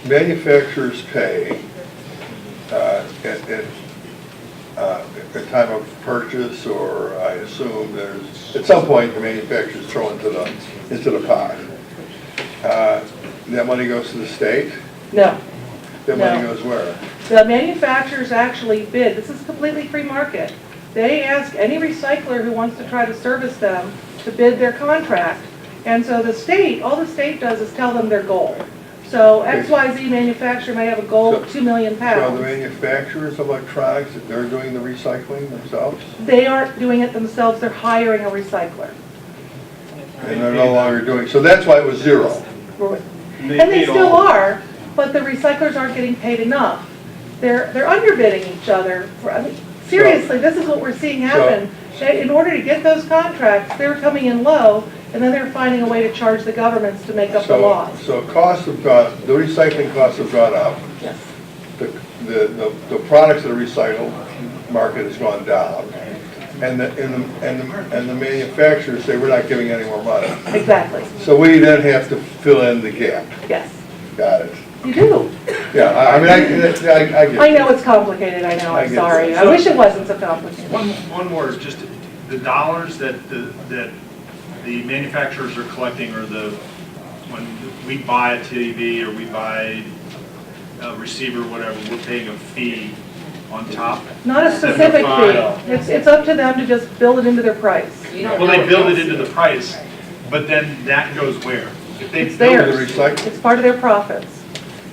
manufacturers pay at the time of purchase, or I assume there's, at some point, the manufacturers throw into the pot. That money goes to the state? no. That money No. goes where? The manufacturers actually bid. This is completely free market. They ask any recycler who wants to try to service them to bid their contract. And so the state, all the state does is tell them their goal. So XYZ manufacturer may have a goal of 2 million So the pounds. manufacturers of electronics, they're doing the recycling themselves? They aren't doing it themselves, they're hiring a recycler. And they're no longer doing, so that's why it was zero. And they still are, but the recyclers aren't getting paid enough. They're underbidding each other. I mean, seriously, this is what we're seeing happen. In order to get those contracts, they're coming in low, and then they're finding a way to charge the governments to make up the loss. So costs have gone, the recycling costs have gone up. Yes. The products that are recycled market has gone down. And the manufacturers say, we're not giving any more money. Exactly, So we then have to fill in the gap. yes. Got it. You do. Yeah, I mean, I get it. I know it's complicated, I know, I I'm get sorry. it. I wish it wasn't so complicated. One more is just the dollars that the manufacturers are collecting, or when we buy a TV or we buy a receiver, whatever, we're paying a fee on top. Not a specific 75. fee. It's up to them to just build it into their price. Well, they build it into the price, but then that goes where? If they It's build it- theirs. It's part of their profits.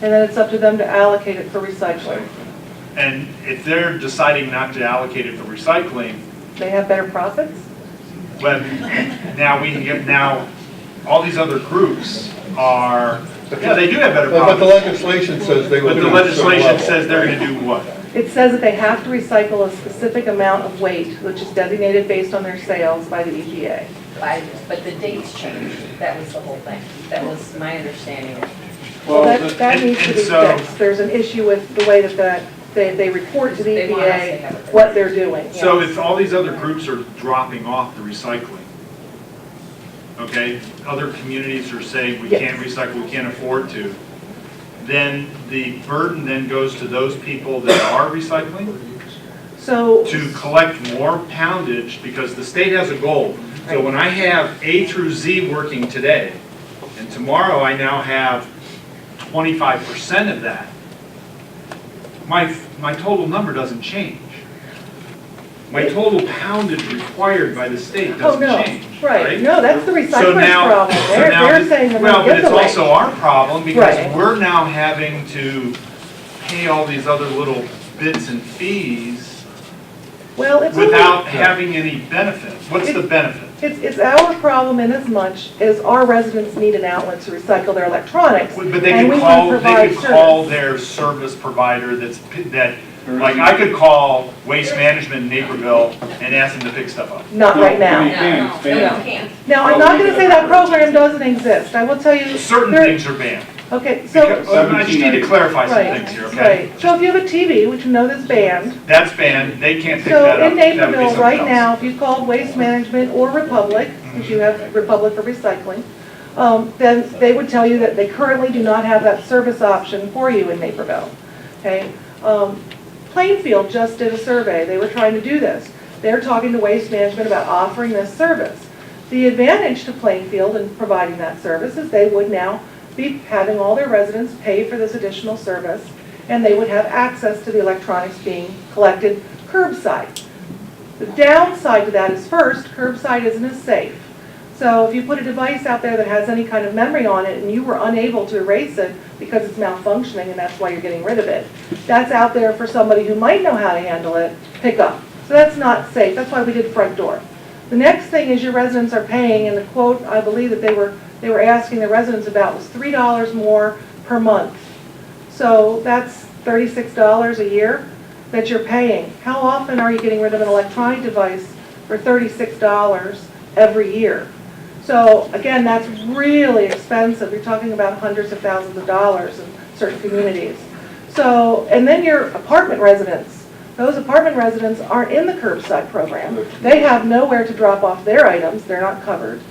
And then it's up to them to allocate it for recycling. And if they're deciding not to allocate it for recycling, They have better profits? but now all these other groups are, yeah, they do have better But the profits. legislation says they will But do the it at a certain legislation level. says they're gonna do what? It says that they have to recycle a specific amount of weight, which is designated based on their sales by the EPA. But the dates changed, that was the whole thing, that was my understanding. Well, that needs to and be so- fixed. There's an issue with the way that they report to the They want us to have EPA it. what they're doing. So yes. if all these other groups are dropping off the recycling, okay, other communities are saying we Yes. can't recycle, we can't afford to, then the burden then goes to those people that are recycling So, to collect more poundage, because the state has a goal. So when I have A through Z working today, and tomorrow I now have 25% of that, my total number doesn't change. My total poundage required by the state oh, doesn't no, change, right. right? No, that's the So recycler's now, problem. They're saying they're well, gonna but get it's the weight. also our problem, because Right. we're now having to pay all these other little bits and fees Well, it's only- without having any benefit. What's the benefit? It's our problem in as much as our residents need an outlet to recycle their electronics. But they and could we wanna call, provide they could call service. their service provider like, I could call Waste Management in Naperville and ask them to pick stuff up. Not right now. You can, it's banned. You can't. Now, I'm not gonna say that program doesn't exist. I will tell you. Certain there- things are banned. Okay, so, Because, I just need to clarify some things here, okay? right. So if you have a TV, which you know is banned, That's banned, they can't pick so that up. in That would be Naperville, something right else. now, if you called Waste Management or Republic, because you have Republic for recycling, then they would tell you that they currently do not have that service option for you in Naperville, okay? Plainfield just did a survey, they were trying to do this. They're talking to Waste Management about offering this service. The advantage to Plainfield in providing that service is they would now be having all their residents pay for this additional service, and they would have access to the electronics being collected curbside. The downside to that is, first, curbside isn't as safe. So if you put a device out there that has any kind of memory on it and you were unable to erase it because it's malfunctioning and that's why you're getting rid of it, that's out there for somebody who might know how to handle it, pick up. So that's not safe. That's why we did front door. The next thing is your residents are paying, and the quote I believe that they were asking the residents about was $3 more per month. So that's $36 a year that you're paying. How often are you getting rid of an electronic device for $36 every year? So again, that's really expensive. You're talking about hundreds of thousands of dollars in certain communities. So, and then your apartment residents. Those apartment residents aren't in the curbside program. They have nowhere to drop off their items. They're not covered.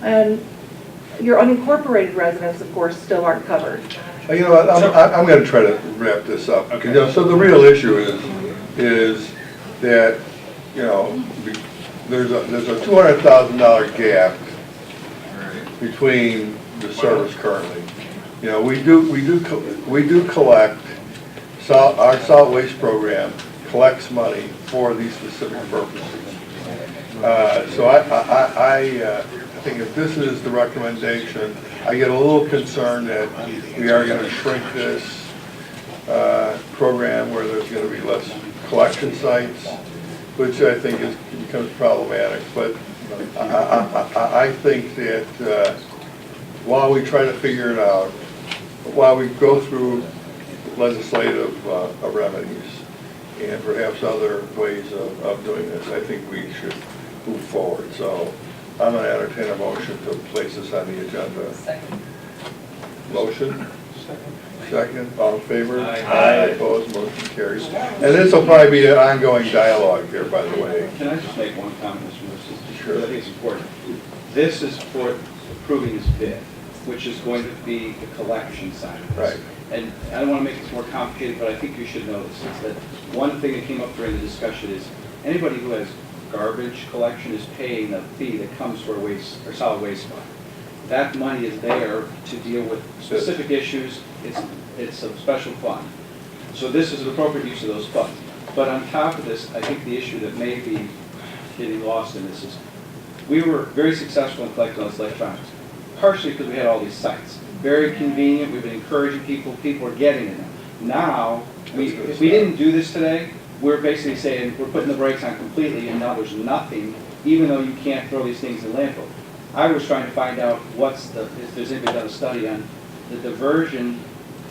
And your unincorporated residents, of course, still aren't covered. You know what, I'm gonna try to wrap this up. Okay. You know, so the real issue is that, you know, there's a $200,000 gap between the service currently. You know, we do collect, our solid waste program collects money for these specific purposes. So I think if this is the recommendation, I get a little concerned that we are going to shrink this program where there's going to be less collection sites, which I think becomes problematic. But I think that while we try to figure it out, while we go through legislative remedies and perhaps other ways of doing this, I think we should move forward. So I'm going to entertain a motion to place this on the agenda. Second. Motion? Second, all in favor? Aye. Opposed, motion carries. And this will probably be an ongoing dialogue here, by the way. Can I just make one comment, Mr. Mercer? Sure. I think it's important. This is for approving this bid, which is going to be the collection side of this. Right. And I don't want to make this more complicated, but I think you should know this, is that one thing that came up during the discussion is anybody who has garbage collection is paying a fee that comes for a waste, or solid waste fund. That money is there to deal with specific issues. It's a special fund. So this is an appropriate use of those funds. But on top of this, I think the issue that may be getting lost in this is we were very successful in collecting all this electronics, partially because we had all these sites. Very convenient, we've been encouraging people, people are getting it. Now, if we didn't do this today, we're basically saying we're putting the brakes on completely and now there's nothing, even though you can't throw these things in landfill. I was trying to find out if there's anybody done a study on the diversion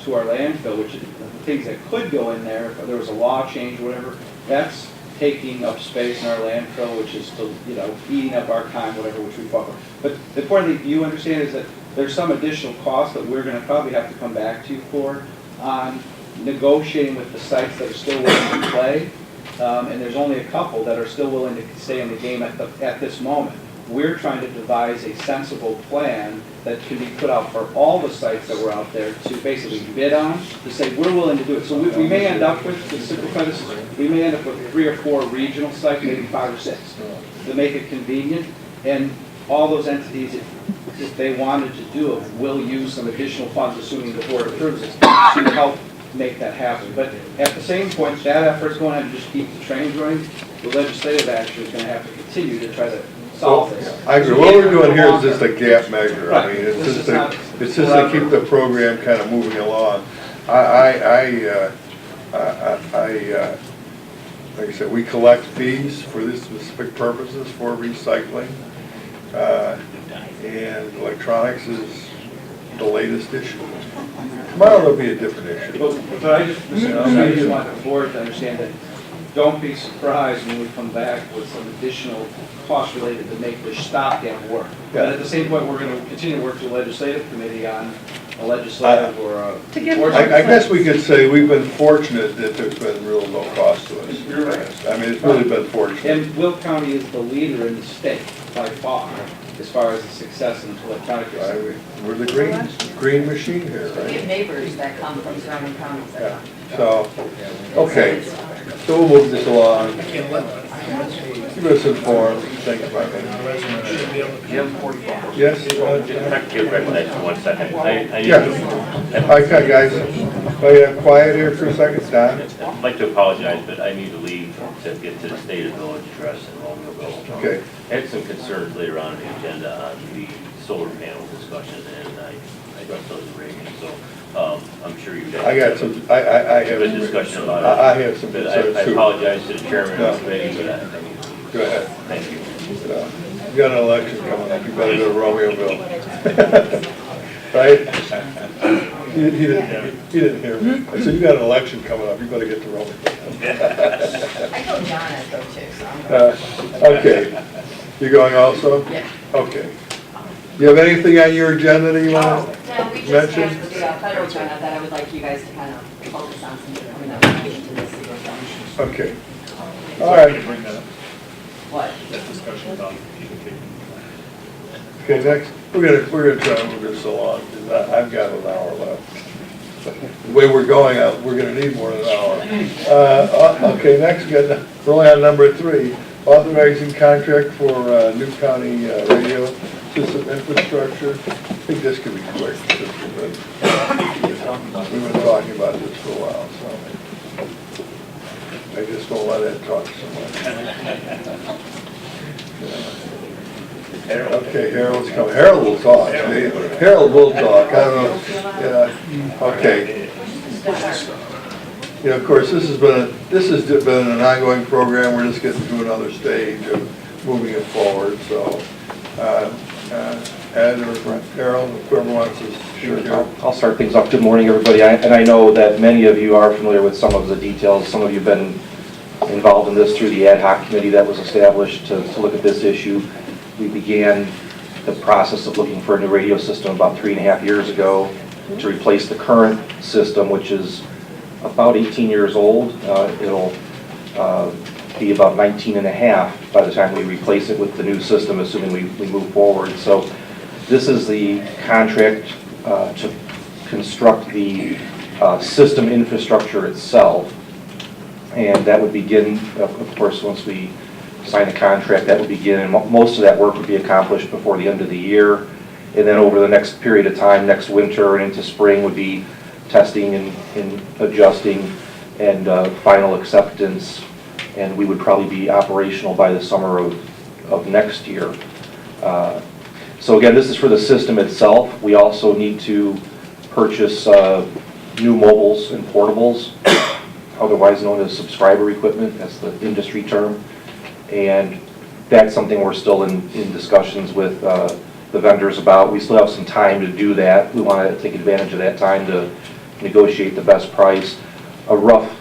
to our landfill, which is the things that could go in there, if there was a law change or whatever, that's taking up space in our landfill, which is still, you know, eating up our time, whatever, which we fought for. But the important thing you understand is that there's some additional cost that we're gonna probably have to come back to you for on negotiating with the sites that are still willing to play. And there's only a couple that are still willing to stay in the game at this moment. We're trying to devise a sensible plan that can be put out for all the sites that were out there to basically bid on, to say we're willing to do it. So we may end up with, to simplify this, we may end up with 3 or 4 regional sites, maybe 5 or 6, to make it convenient. And all those entities, if they wanted to do it, will use some additional funds, assuming the board approves it, to help make that happen. But at the same point, that effort's going to just keep the trains running. The legislative action is going to have to continue to try to solve this. I agree. What we're doing here is just a gap measure. I Right. mean, it's This just is not to keep the program kind of moving along. Like I said, we collect fees for these specific purposes for recycling. And electronics is the latest issue. Tomorrow there'll be a different issue. But I just want the board to understand that don't be surprised when we come back with some additional costs related to make the stopgap work. Yeah. But at the same point, we're going to continue to work with the legislative committee on a legislative or a... To give- I guess we could say we've been fortunate that there's been real low cost to us. You're right. I mean, it's really been fortunate. And Will County is the leader in the state by far as far as the success in electronic recycling. We're the green machine here, We have right? neighbors that come from surrounding counties that Yeah. come. So, okay, so we'll move this along. Keep us informed, thanks, Michael. Jim? Yes? If I could get recognized for 1 second. I need Yeah. to- Okay, guys, quiet here for a second, Don. I'd like to apologize, but I need to leave to get to the State of Village address in Romeoville. Okay. I had some concerns later on in the agenda on the solar panel discussion, and I addressed those in Reagan, so I'm sure you guys. I got some, I have. Have a discussion about it. I have some But concerns I too. apologize to the chairman No. of the committee, but I need to. Go ahead. Thank you. You got an election coming up, you better go to Romeoville. Right? He didn't hear me. I said, you got an election coming up, you better get to rolling. I told John I'd go too, so I'm going. Okay. You going also? Yeah. Okay. You have anything on your agenda that you want to No, we just mention? have the federal grant that I would like you guys to kind of focus on since you're coming up into this year. Okay. All right. Bring that up, What? that discussion about Okay, next, we're gonna try to move this along, because I've got an hour left. The way we're going out, we're gonna need more than an hour. Okay, next, we're only on number 3, authorizing contract for new county radio system infrastructure. I think this could be quick. We've been talking about this for a while, so I just won't let it talk so much. Okay, Harold's coming. Harold will talk. Harold will talk. I don't know. Yeah. Okay. You know, of course, this has been an ongoing program. We're just getting to another stage of moving it forward. So, Ed or Harold, whoever wants to. Sure, I'll start things off. Good morning, everybody. And I know that many of you are familiar with some of the details. Some of you have been involved in this through the ad hoc committee that was established to look at this issue. We began the process of looking for a new radio system about 3.5 years ago to replace the current system, which is about 18 years old. It'll be about 19 and a half by the time we replace it with the new system, assuming we move forward. So this is the contract to construct the system infrastructure itself. And that would begin, of course, once we sign the contract, that would begin, and most of that work would be accomplished before the end of the year. And then over the next period of time, next winter and into spring, would be testing and adjusting and final acceptance. And we would probably be operational by the summer of next year. So again, this is for the system itself. We also need to purchase new mobiles and portables, otherwise known as subscriber equipment. That's the industry term. And that's something we're still in discussions with the vendors about. We still have some time to do that. We want to take advantage of that time to negotiate the best price. A rough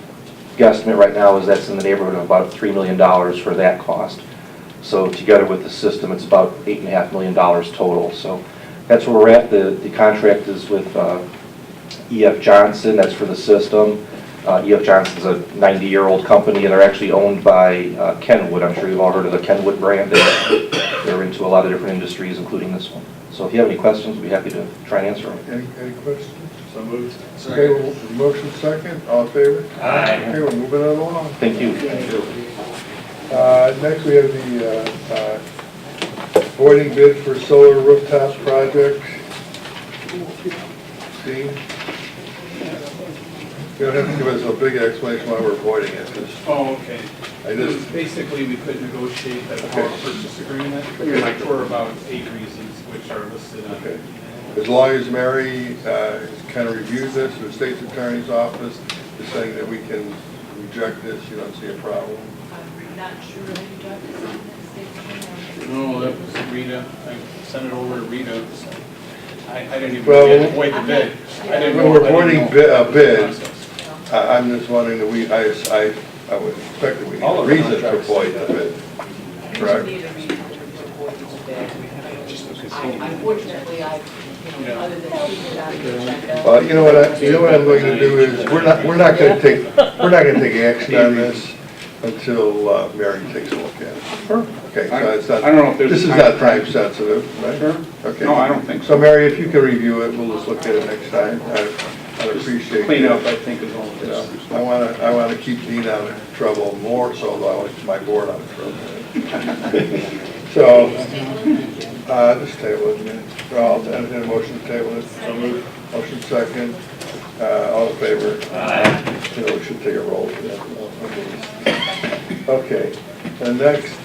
guesstimate right now is that's in the neighborhood of about $3 million for that cost. So together with the system, it's about $8.5 million total. So that's where we're at. The contract is with E.F. Johnson. That's for the system. E.F. Johnson's a 90-year-old company, and they're actually owned by Kenwood. I'm sure you've all heard of the Kenwood brand. They're into a lot of different industries, including this one. So if you have any questions, we'd be happy to try and answer them. Any questions? So moved. Okay, well, motion second, all in favor? Aye. Okay, we're moving it along. Thank you. Next, we have the voiding bid for solar rooftop project. Steve? You don't have to give us a big explanation why we're voiding it, just, Oh, okay. I just, Basically, we could negotiate a power purchase agreement for about 8 reasons, which are listed on. okay. As long as Mary has kind of reviewed this, the state's attorney's office is saying that we can reject this, you don't see a problem? I'm not sure who got this. No, that was Rita. I sent it over to Rita. I didn't even Well, get to void the bid. I didn't When know. we're voiding a bid, I'm just wondering that I would expect that we need All a of the reason to contracts void say the bid, correct? Unfortunately, other than speaking on the agenda. Well, you know what I'm going to do is, we're not going to take action on this until Mary takes a look at it. Sure. Okay, so it's not, I don't know if there's this is a not time sensitive, right? Sure. Okay. No, I don't think So so. Mary, if you can review it, we'll just look at it next time. I'd appreciate it. Clean up, I think, is all. You know, I want to keep Dean out of trouble more so than I want to keep my board out of trouble. So, just table it. I'll entertain a motion to table it. So moved. Motion second. All in favor? Aye. You know, we should take a roll for that. Okay. And next,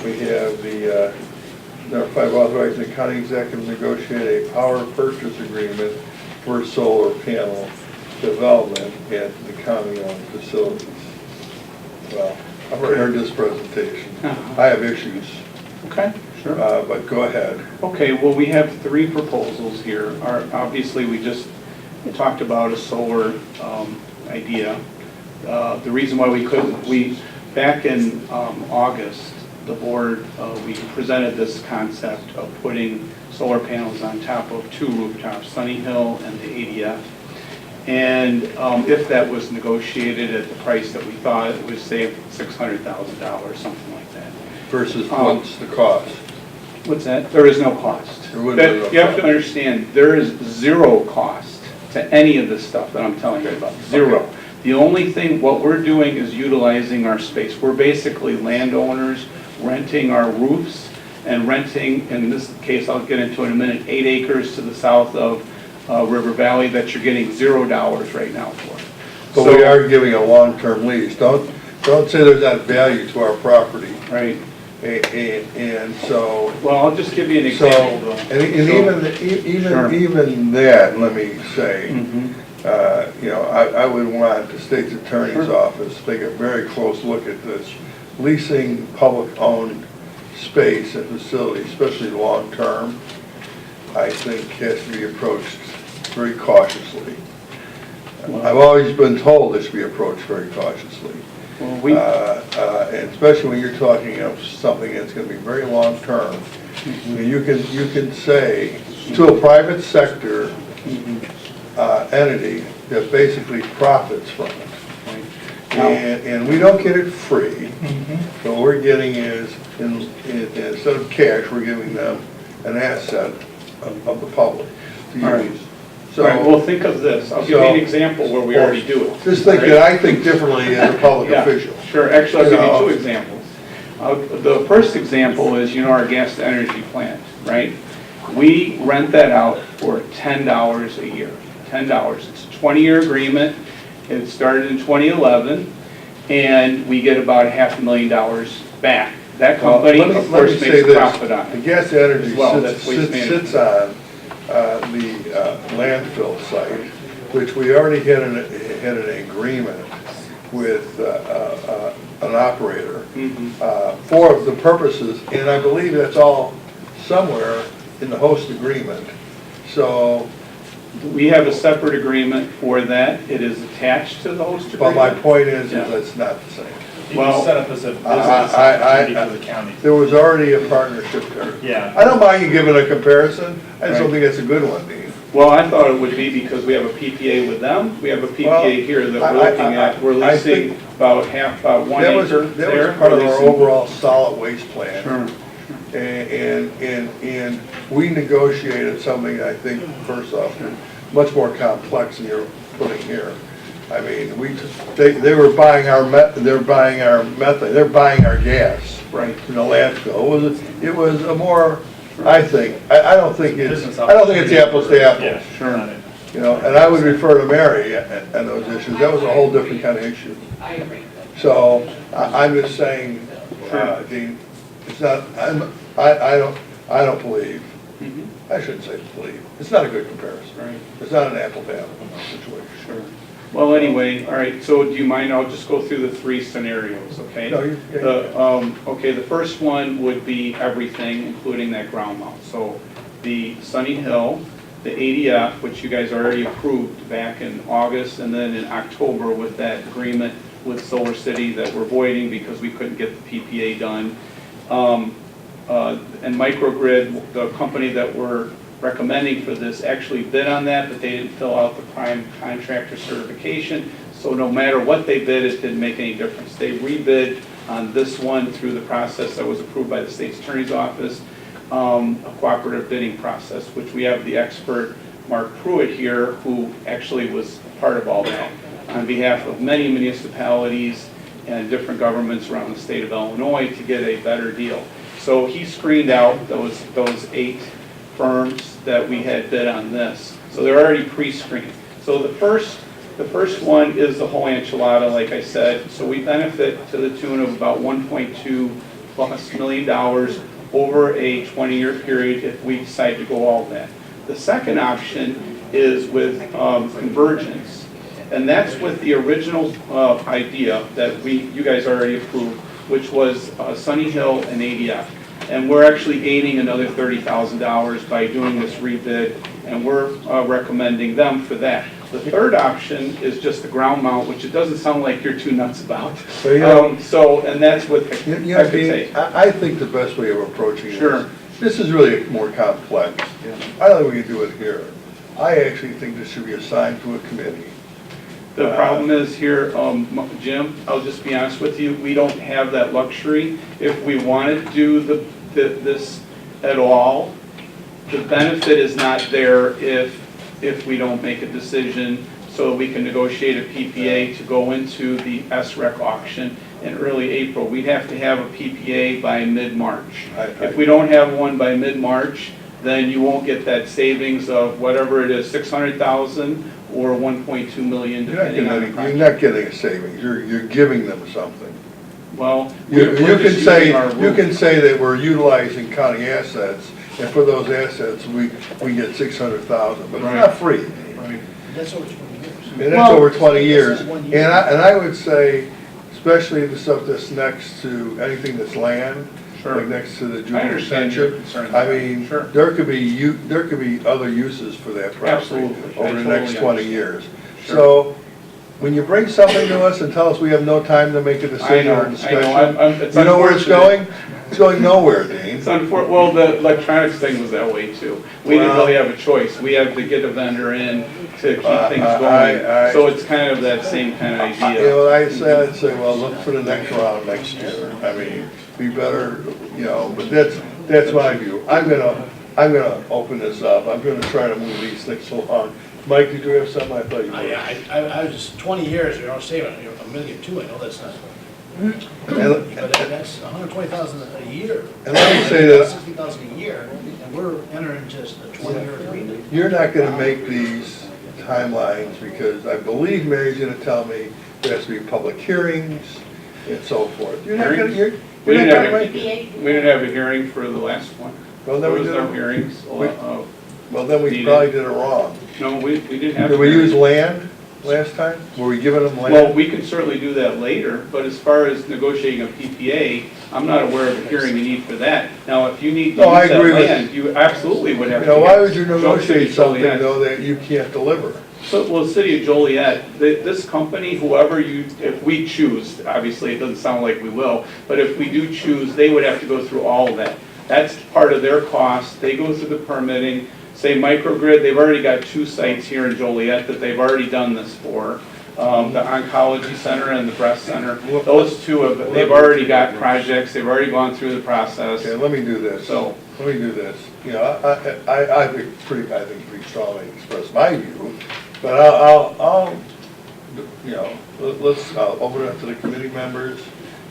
we have the number 5, authorizing the county executive to negotiate a power purchase agreement for solar panel development at the county-owned facilities. Well, I've already heard this presentation. I have issues, Okay, sure. but go ahead. Okay, well, we have 3 proposals here. Obviously, we just talked about a solar idea. The reason why we couldn't, back in August, the board, we presented this concept of putting solar panels on top of 2 rooftops, Sunny Hill and the ADF. And if that was negotiated at the price that we thought, it would save $600,000, something like that. Versus what's the cost? What's that? There is no cost. There would be no You have to cost. understand, there is zero cost to any of this stuff that I'm telling you about, zero. Okay. The only thing, what we're doing is utilizing our space. We're basically landowners renting our roofs and renting, in this case, I'll get into it in a minute, 8 acres to the south of River Valley that you're getting $0 right now for. But we are giving a long-term lease. Don't say there's not value to our property. Right. And so, Well, I'll just give you an so, example. and Sure. even that, let me say, Mhm. you know, I would want the state's attorney's Sure. office to take a very close look at this. Leasing public-owned space and facilities, especially long-term, I think has to be approached very cautiously. I've always been told it should be approached very cautiously. Well, we, And especially when you're talking of something that's gonna be very long-term. And you can say to a private sector entity that basically profits from it. And we don't get it free. What we're getting is, instead of cash, we're giving them an asset of the public to All right. use. all right, well, So, think of this. I'll give you an example where we already do it. just think all right? that I think differently as a public Yeah, official. Sure, actually, I'll give You know. you 2 examples. The first example is, our gas to energy plant, right? We rent that out for $10 a year, $10. It's a 20-year agreement. It started in 2011, and we get about $500,000 back. That company, Let me- of let course, me say makes a this. profit on The it. gas to energy As well, that's waste sits on the landfill site, which we already had an agreement with an operator for the purposes, and I believe that's all somewhere in the host agreement. So, We have a separate agreement for that. It is attached to the host but my agreement. point is Yeah. it's not the same. You Well, can set up as a business I- opportunity for the county. There was already a partnership there. Yeah. I don't mind you giving a comparison, I just don't Right. think that's a good one, Dean. Well, I thought it would be because we have a PPA with them. We have a PPA Well, here that I- we're looking at. We're I leasing think about 1 That was acre that there. was part of We're our leasing- overall solid waste plan. Sure. And we negotiated something, I think, first off, much more complex than you're putting here. I mean, they were buying our methane, they're buying our gas. Right. In the landfill. It was a more, I think, I don't think it's Business apples to apples. Yeah, Sure. got it. You know, and I would refer to Mary on those issues. That was a whole different kind of issue. I agree. So, I'm just saying, Dean, it's not, I don't believe, Mhm. I shouldn't say believe, it's not a good comparison. Right. It's not an apple to apple situation. Sure. Well, anyway, all right, so do you mind, I'll just go through the 3 scenarios, okay? No, Okay, the first one would be everything, including that ground mount. So the Sunny Hill, the ADF, which you guys already approved back in August, and then in October with that agreement with Solar City that we're voiding because we couldn't get the PPA done. And Microgrid, the company that we're recommending for this, actually bid on that, but they didn't fill out the prime contractor certification. So no matter what they bid, it didn't make any difference. They rebid on this one through the process that was approved by the state's attorney's office, a cooperative bidding process, which we have the expert Mark Pruitt here, who actually was part of all that on behalf of many municipalities and different governments around the state of Illinois to get a better deal. So he screened out those 8 firms that we had bid on this. So they're already pre-screened. So the first one is the whole enchilada, like I said. So we benefit to the tune of about $1.2+ million over a 20-year period if we decide to go all that. The second option is with convergence. And that's with the original idea that you guys already approved, which was Sunny Hill and ADF. And we're actually gaining another $30,000 by doing this rebid and we're recommending them for that. The third option is just the ground mount, which it doesn't sound like you're too nuts about. So, you know, So, and that's what you I know, could say. Dean, I think the best way of approaching Sure. this is really more complex. I don't think we can do it here. I actually think this should be assigned to a committee. The problem is here, Jim, I'll just be honest with you, we don't have that luxury. If we wanted to do this at all, the benefit is not there if we don't make a decision so we can negotiate a PPA to go into the SREC auction in early April. We'd have to have a PPA by mid-March. If we don't have one by mid-March, then you won't get that savings of whatever it is, 600,000 or 1.2 million, depending on the You're project. not getting a savings, you're giving them something. Well, You we're can just say, using our you rules. can say that we're utilizing county assets, and for those assets, we get 600,000, but it's Right. not free. That's over 20 years. And that's over 20 years. And I would say, especially the stuff that's next to anything that's land, Sure. like next to the I junior understand your township. concern. I mean, Sure. there could be other uses for that property Absolutely. I over the next totally 20 understand. years. Sure. So, when you bring something to us and tell us we have no time to make a I decision know, or I discussion, know, it's you know where it's unfortunate. going? It's going nowhere, Dean. It's well, the electronics thing was that way too. We didn't Well- really have a choice. We had to get a vendor in to keep things I- going. So it's kind of that same kind of You idea. know, I'd say, well, look for the next round next year. I mean, be better, you know, but that's my view. I'm gonna open this up. I'm gonna try to move these things along. Mike, did you have something? I thought you did. I was just 20 years, you know, saving, $1.2 million, I know that's not, And but that's 120,000 a year. And let me say that- 60,000 a year, and we're entering just a 20-year agreement. you're not gonna make these timelines because I believe Mary's gonna tell me there has to be public hearings and so forth. You're not gonna, you're We not didn't gonna have make it. We didn't have a hearing for the last one. Well, There then we was no did, hearings. well, then we Needed. probably did it wrong. No, we didn't have. Did we hearings. use land last time? Were we giving them land? Well, we can certainly do that later, but as far as negotiating a PPA, I'm not aware of a hearing you need for that. Now, if you need to No, I use that agree with- land, you absolutely would have You to. know, why get would you negotiate Joliet. something though that you can't deliver? So, well, the city of Joliet, this company, whoever you, if we choose, obviously, it doesn't sound like we will, but if we do choose, they would have to go through all of that. That's part of their cost. They go through the permitting. Say microgrid, they've already got 2 sites here in Joliet that they've already done this for. The oncology center and the breast center. Those two have, they've already got projects. They've already gone through the process. Okay, let me do this. So, Let me do this. You know, I think pretty strongly express my view, but I'll, you know, let's, I'll open it up to the committee members.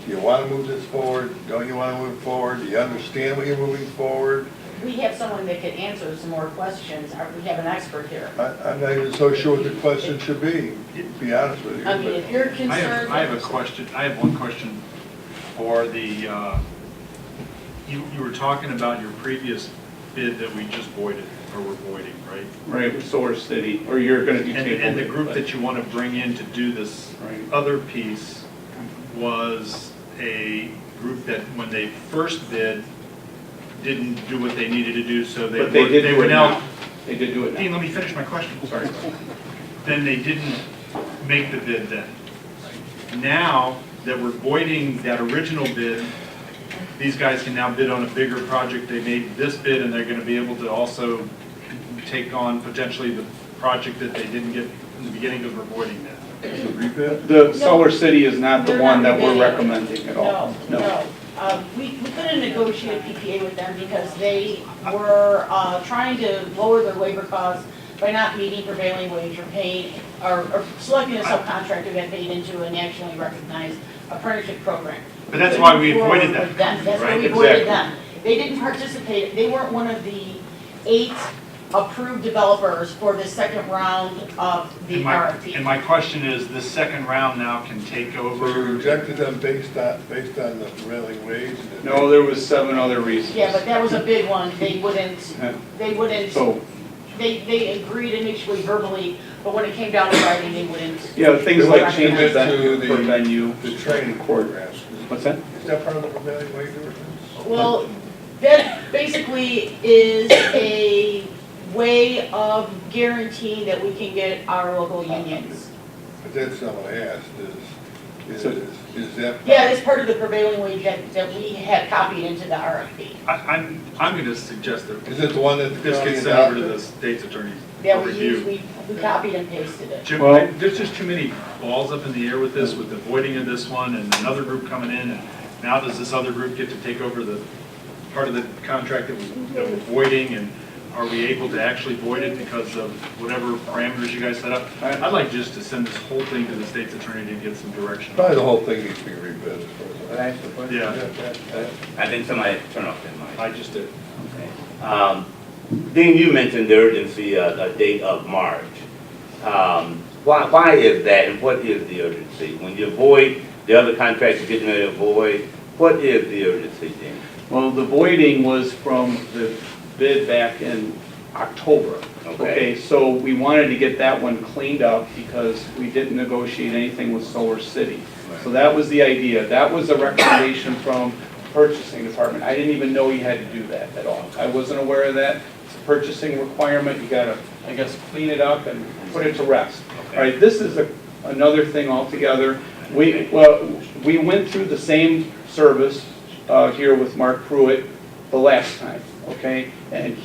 Do you want to move this forward? Don't you want to move forward? Do you understand what you're moving forward? We have someone that could answer some more questions. We have an expert here. I'm not even so sure what the question should be, to be honest with you. I mean, but- if you're concerned. I have a question, I have one question for the, you were talking about your previous bid that we just voided, or were voiding, right? right, with Solar City, or you're gonna be taking. And the group that you want to bring in to do this Right. other piece was a group that, when they first bid, didn't do what they needed to do, so But they did do were it now. now. They did do it Dean, now. let me finish my question. Sorry. Then they didn't make the bid then. Now that we're voiding that original bid, these guys can now bid on a bigger project. They made this bid and they're gonna be able to also take on potentially the project that they didn't get in the beginning because we're voiding that. Rebid? The Solar City is not the They're one not that we're bidding. recommending at all. No. We couldn't negotiate a PPA with them because they were trying to lower their labor costs by not meeting prevailing wage or paying, or selecting a subcontractor that paid into a nationally recognized apprenticeship program. But that's why we Couldn't move avoided forward that, with them. That's why right? we avoided Exactly. them. They didn't participate, they weren't one of the 8 approved developers for the second round of the And RFP. my question is, this second round now can take So you over? rejected them based on the prevailing wage? No, there was 7 other reasons. Yeah, but that was a big one, they wouldn't, So, they agreed initially verbally, but when it came down to writing, they wouldn't. yeah, things like They change went of to venue the- for venue. The training programs. What's that? Is that part of the prevailing wage ordinance? Well, that basically is way of guaranteeing that we can get our local unions. But that's not what I asked, is that? Yeah, that's part of the prevailing wage that we had copied into the RFP. I'm going to suggest that Is it the one that the this county gets sent over to adopted? the state's attorney Yeah, for we used, review. we copied and pasted it. Jim, Well- there's just too many balls up in the air with this, with the voiding of this one and another group coming in, and now does this other group get to take over the part of the contract that we're voiding, and are we able to actually void it because of whatever parameters you guys set up? I'd like just to send this whole thing to the state's attorney to get some direction. Probably the whole thing needs to be rebid. as far as I- Yeah, I think somebody turn off their mic. I just did. Dean, you mentioned the urgency, a date of March. Why is that, and what is the urgency? When you void, the other contractors getting ready to void, what is the urgency, Dean? Well, the voiding was from the bid back in October. Okay. So we wanted to get that one cleaned up because we didn't negotiate anything with Solar City. So that was the idea. That was a recommendation from purchasing department. I didn't even know you had to do that at all. I wasn't aware of that. It's a purchasing requirement. You gotta, I guess, clean it up and put it to rest. All right, this is another thing altogether. We went through the same service here with Mark Pruitt the last time, okay? And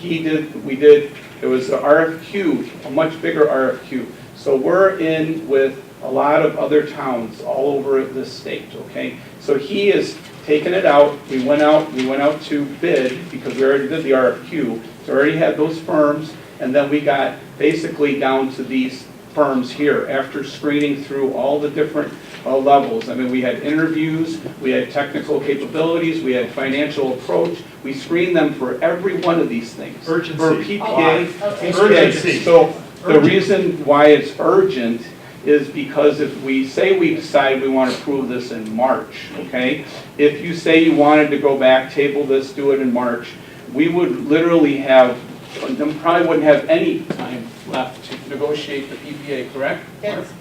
it was an RFQ, a much bigger RFQ. So we're in with a lot of other towns all over this state, okay? So he has taken it out. We went out to bid because we already did the RFQ. So we already had those firms, and then we got basically down to these firms here after screening through all the different levels. I mean, we had interviews, we had technical capabilities, we had financial approach. We screened them for every one of these things. Urgency. For PPA. Okay. Urgency. So the reason why it's urgent is because if we say we decide we want to approve this in March, okay? If you say you wanted to go back, table this, do it in March, we would literally probably wouldn't have any time left to negotiate the PPA, correct? That's-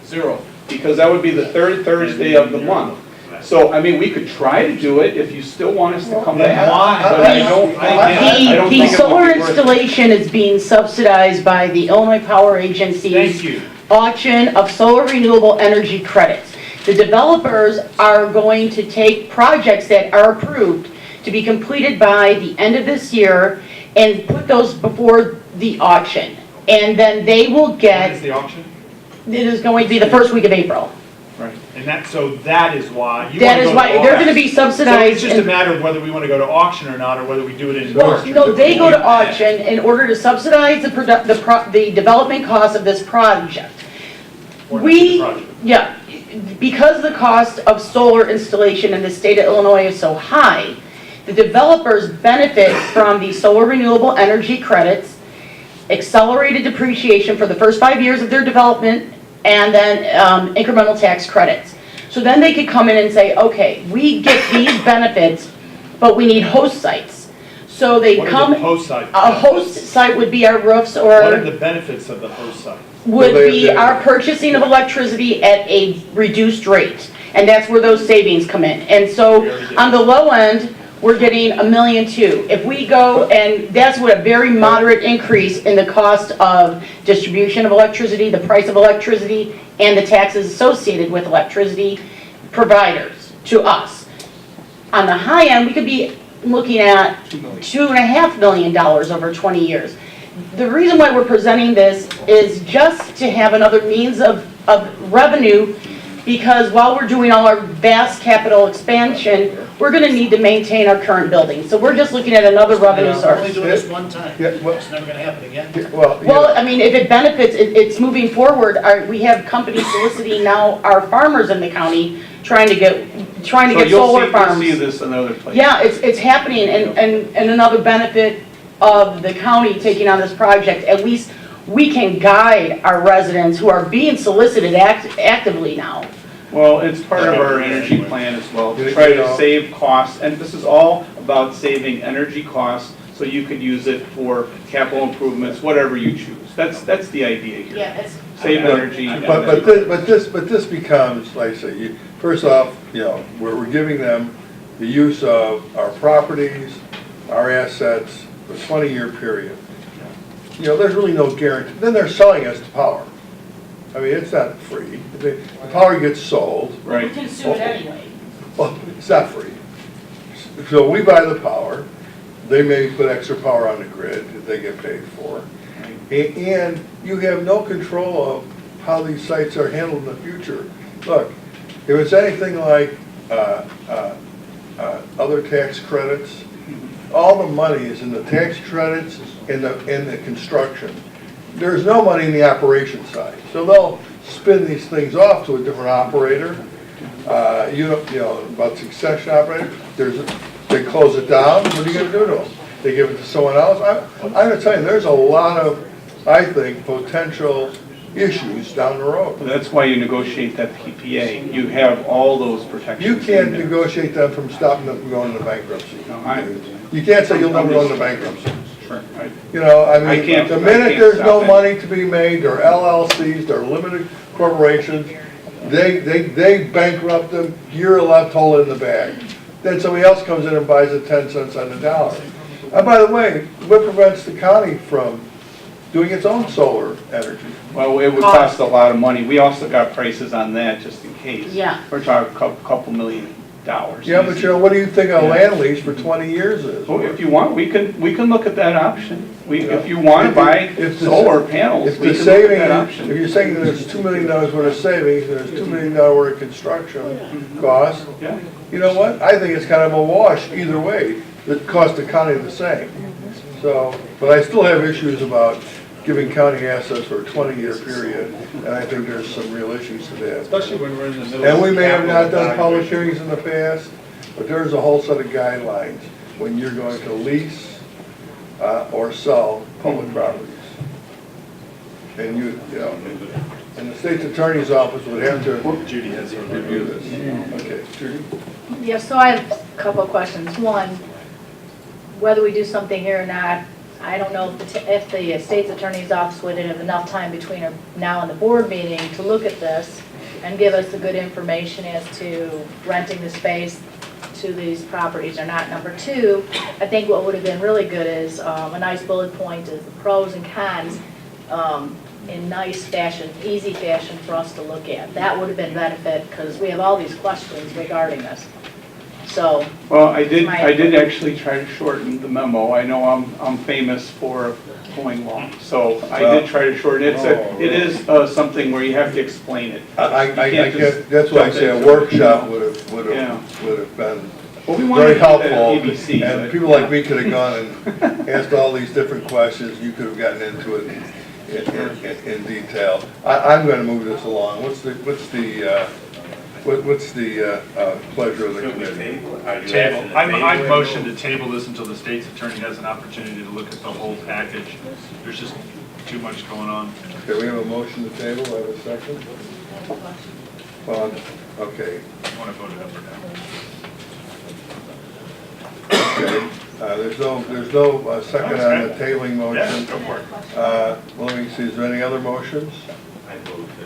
Zero, because that would be the third Thursday of the month. So, I mean, we could try to do it if you still want us to come back. But I don't The think it solar would be worth it. installation is being subsidized by the Illinois Power Agency's Thank you. auction of solar renewable energy credits. The developers are going to take projects that are approved to be completed by the end of this year and put those before the auction. And then they will When is get, the auction? it is going to be the first week of April. Right. And that is why. you That wanna is go why, they're gonna be auction. So it's subsidized. just a and- matter of whether we want to go to auction or not, or whether we do it in Well, March. no, they go to auction in order to subsidize the development cost of this project. Or We, the project. yeah, because the cost of solar installation in the state of Illinois is so high, the developers benefit from the solar renewable energy credits, accelerated depreciation for the first 5 years of their development, and then incremental tax credits. So then they could come in and say, okay, we get these benefits, but we need host sites. So they What are come, the host site? a host site would be our roofs What are or the benefits of the host site? would be our purchasing of electricity at a reduced rate. And that's where those savings come in. And so on the low end, we're getting $1.2 million. If we go, and that's what a very moderate increase in the cost of distribution of electricity, the price of electricity, and the taxes associated with electricity providers to us. On the high end, we could be looking at $2.5 million over 20 years. The reason why we're presenting this is just to have another means of revenue, because while we're doing all our vast capital expansion, we're gonna need to maintain our current building. So we're just looking at another revenue We're only source. doing this one time. Yeah, well- It's never gonna happen again. Well, I mean, if it benefits, it's moving forward. We have companies soliciting now our farmers in the county, trying to get solar farms. You'll see this in other places. Yeah, it's happening, and another benefit of the county taking on this project, at least we can guide our residents who are being solicited actively now. Well, it's part of our energy plan as well, to try to save costs, and this is all about saving energy costs, so you could use it for capital improvements, whatever you choose. That's the idea here. Yeah, it's, Save energy. But this becomes, like I say, first off, we're giving them the use of our properties, our assets, for a 20-year period. you know, there's really no guarantee. Then they're selling us the power. I mean, it's not free. The power gets sold. We Right. can sue it anyway. Well, it's not free. So we buy the power. They may put extra power on the grid that they get paid for. And you have no control of how these sites are handled in the future. Look, if it's anything like other tax credits, all the money is in the tax credits and the construction. There's no money in the operation side. So they'll spin these things off to a different operator. You know, about succession operator, they close it down, what are you gonna do to them? They give it to someone else? I'm gonna tell you, there's a lot of, I think, potential issues down the road. That's why you negotiate that PPA. You have all those protections. You can't in there. negotiate them from stopping them from going into bankruptcy. No, I- You can't say you'll never go into bankruptcy. Sure. You know, I I mean, can't- the I minute can't there's stop no it. money to be made, they're LLCs, they're limited corporations, they bankrupt them, you're left holding the bag. Then somebody else comes in and buys it 10 cents on the dollar. And by the way, what prevents the county from doing its own solar energy? Well, it would cost a lot of money. We also got prices on that just in case. Yeah. We're talking $2 million. Yeah, but you know, what do you think a land lease for 20 years is? Well, if you want, we can look at that option. If you want to buy If the- solar panels, If we the can look at saving, that if option. you're saying that there's $2 million worth of savings, there's $2 million worth of construction cost, Yeah. you know what? I think it's kind of a wash either way. The cost of county the same. So, but I still have issues about giving county assets for a 20-year period, and I think there's some real issues to that. Especially when we're in the middle. And we of may have not capital done public evaluation. hearings in the past, but there's a whole set of guidelines when you're going to lease or sell public properties. And you know, and the state's attorney's office would have to Judy has her review this. Okay, Judy? Yeah, so I have a couple of questions. One, whether we do something here or not, I don't know if the state's attorney's office would have enough time between now and the board meeting to look at this and give us the good information as to renting the space to these properties or not. Number two, I think what would have been really good is a nice bullet point is the pros and cons in nice fashion, easy fashion for us to look at. That would have been benefit because we have all these questions regarding this. So, Well, I did actually try to shorten the memo. I know I'm famous for going long, so I did try to shorten it. It is something where you have to explain it. I You can't just guess, that's why I say a jump into it, workshop you know? would have been Well, we wanted very to do that at helpful. ABC, And but- people like me could have gone and asked all these different questions, you could have gotten into it in detail. I'm gonna move this along. What's the pleasure of the committee? Table. I'd motion to table this until the state's attorney has an opportunity to look at the whole package. There's just too much going on. Okay, we have a motion to table, I have a second. Okay, I want to vote it up or down. okay. There's no second on the tabling Yeah, motion. go for it. Let me see, is there any other motions? I vote to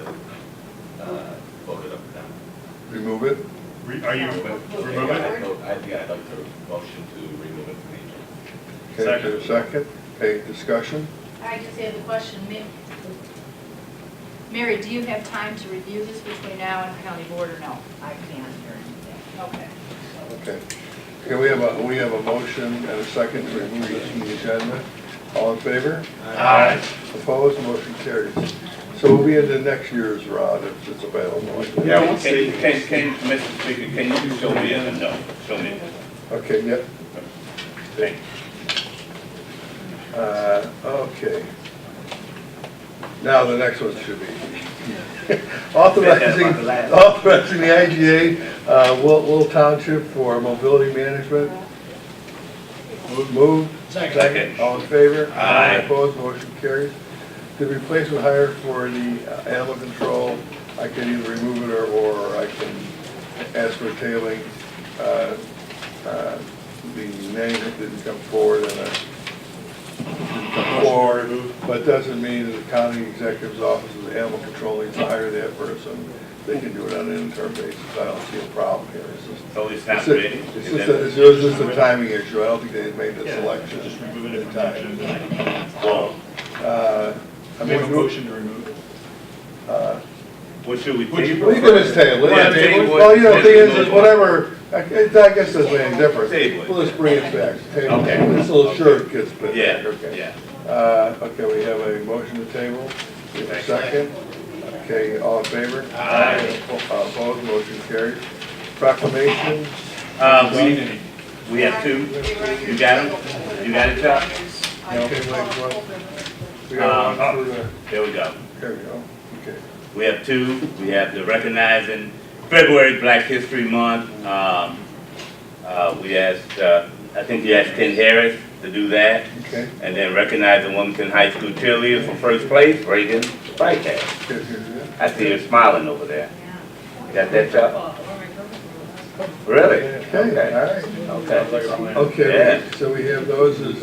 vote it up or down. Remove it? Are you remove it? I think I'd like to motion to remove it from the agenda. Okay, is there a second? Okay, discussion? I just have a question. Mary, do you have time to review this between now and the county board or no? I can't hear anything. Okay. Okay. Okay, we have a motion and a second to remove this from the agenda. All in favor? Aye. Opposed? Motion carries. So we'll be into next year's round if it's available. Yeah, we'll see. Can, Mr. Speaker, can you show me in and no? Show me. Okay, yep. Thank you. Okay. Now the next one should be authorizing the IGA, Will Township for mobility management. Move. Second. All in favor? Aye. Opposed? Motion carries. The replacement hire for the animal control, I can either remove it or I can ask for tabling. The name didn't come forward but doesn't mean that the county executive's office of the animal control needs to hire that person. They can do it on an interim basis. I don't see a problem here. It's not ready. It's just a timing issue. I don't think they made the selection. Just remove it in from the time. agenda. Well, We have a motion to remove. What should we Would you table? We can just table it. Yeah, table it. Well, you know, the thing is whatever, I guess doesn't make any difference. Table it. We'll just bring it back. Table it. Okay. This little shirt gets put Yeah, back, okay. yeah. Okay, we have a motion to table. We have a second. Okay, all in favor? Aye. Opposed, motion carries. Proclamations. We have two. You got them? You got it, Chuck? Okay, wait, what? We got one for the, There we go. there we go. Okay. We have two. We have the recognizing February Black History Month. We asked, I think you asked Ken Harris to do that. Okay. And then recognizing Wilmington High School cheerleaders for first place, Reagan Spycast. Good, good, good. I see her smiling over there. Got that, Chuck? Really? Okay, all right. Okay. Okay, Yeah. so we have those as,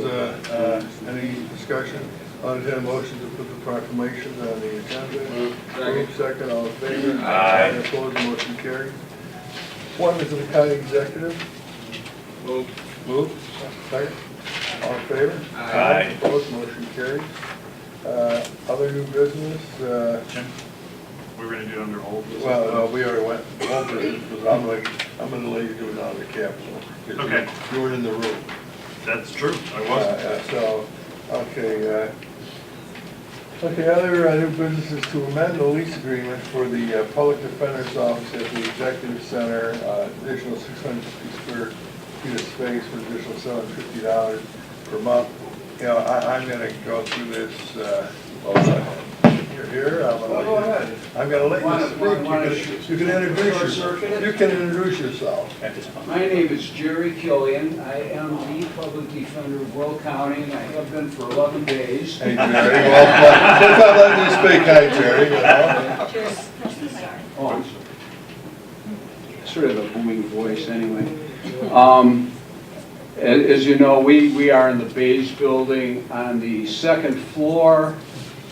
any discussion? I'll entertain a motion to put the proclamations on the agenda. Move second, all in favor? Aye. Opposed, motion carries. Appointments of the county executive. Move. Second. All in favor? Aye. Opposed, motion carries. Other new business, Jim, we're gonna do it under old business. well, we already went, old business, because I'm gonna let you do it on the Capitol. 'Cause Okay. You weren't in the room. That's true, I was. So, okay, other new business is to amend the lease agreement for the public defender's office at the executive center, additional 650 square feet of space for additional $750 per month. You know, I'm gonna go through this, you're here, I'm gonna let you speak. You can introduce yourself. My name is Jerry Killian. I am the public defender of Will County, and I have been for 11 days. Hey, Jerry, well, let's not letting you speak, hi, Jerry, you know. Oh, I'm sorry. Sort of a booming voice, anyway. As you know, we are in the Bays building on the second floor.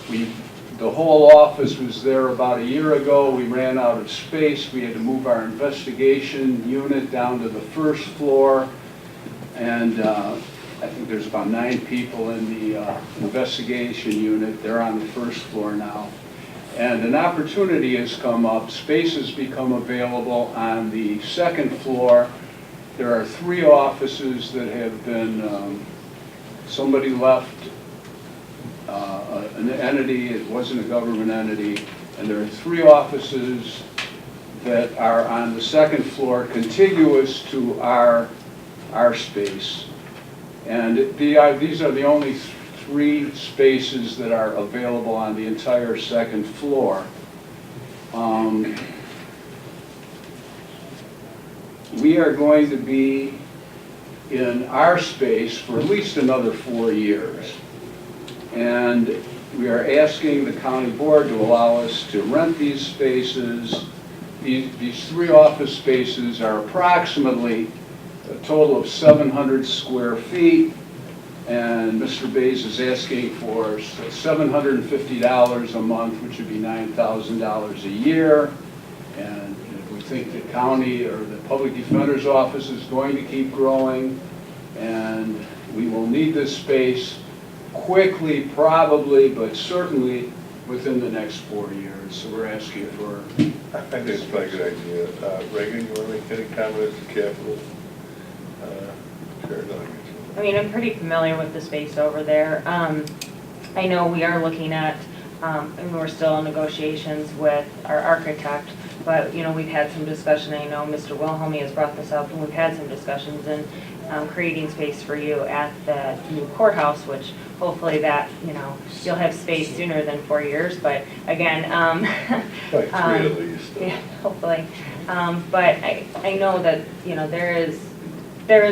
The whole office was there about a year ago. We ran out of space. We had to move our investigation unit down to the first floor. And I think there's about 9 people in the investigation unit. They're on the first floor now. And an opportunity has come up. Space has become available on the second floor. There are 3 offices that have been, somebody left an entity, it wasn't a government entity, and there are 3 offices that are on the second floor contiguous to our space. And these are the only 3 spaces that are available on the entire second floor. We are going to be in our space for at least another 4 years. And we are asking the county board to allow us to rent these spaces. These 3 office spaces are approximately a total of 700 square feet. And Mr. Bays is asking for $750 a month, which would be $9,000 a year. And we think the county or the public defender's office is going to keep growing. And we will need this space quickly, probably, but certainly within the next 4 years. So we're asking for... I think it's probably a good idea. Reagan, you want to make any comments to Capitol? Sure, no, I mean, I'm pretty familiar with the space over there. I know we are looking at, and we're still in negotiations with our architect, but, you know, we've had some discussion. I know Mr. Wilhelmy has brought this up, and we've had some discussions in creating space for you at the new courthouse, which hopefully that, you know, you'll have space sooner than 4 years, but again, like 3 at least. yeah, hopefully. But I know that, you know, there is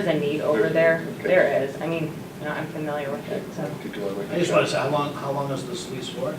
a need over there. Okay. There is. I mean, you know, I'm familiar with it, so. I just want to say, how long is this lease for?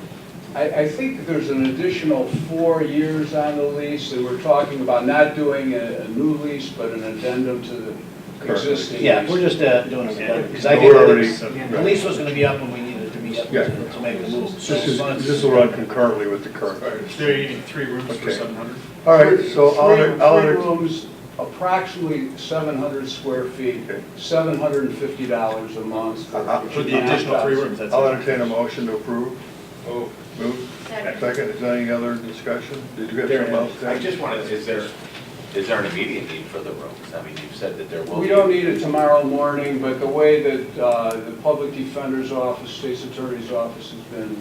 I think there's an additional 4 years on the lease. They were talking about not doing a new lease, but an addendum to the existing Yeah, lease. we're just doing it, because I No, think we're that already- the lease was going to be up when we needed it to be up Yeah. to make the move. This will run concurrently with the current. They're eating 3 rooms for Okay. 700. All right, so Three rooms, approximately 700 square feet, $750 a month. For the additional 3 rooms, that's it. I'll entertain a motion to approve. Move. Second. Second, is there any other discussion? Did you have something else, Dan? I just wanted, is there an immediate need for the rooms? I mean, you've said that there will be. We don't need it tomorrow morning, but the way that the Public Defender's Office, State's Attorney's Office has been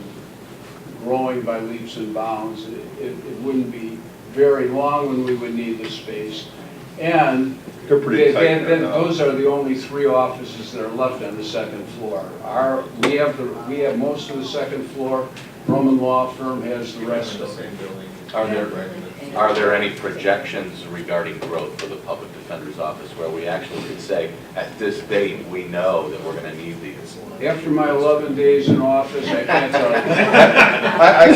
growing by leaps and bounds, it wouldn't be very long when we would need the space. And They're pretty tight now. those are the only 3 offices that are left on the second floor. We have most of the second floor. Roman Law Firm has the rest of it. Are there any projections regarding growth for the Public Defender's Office where we actually could say, at this date, we know that we're going to need these? After my 11 days in office, I can't tell you. I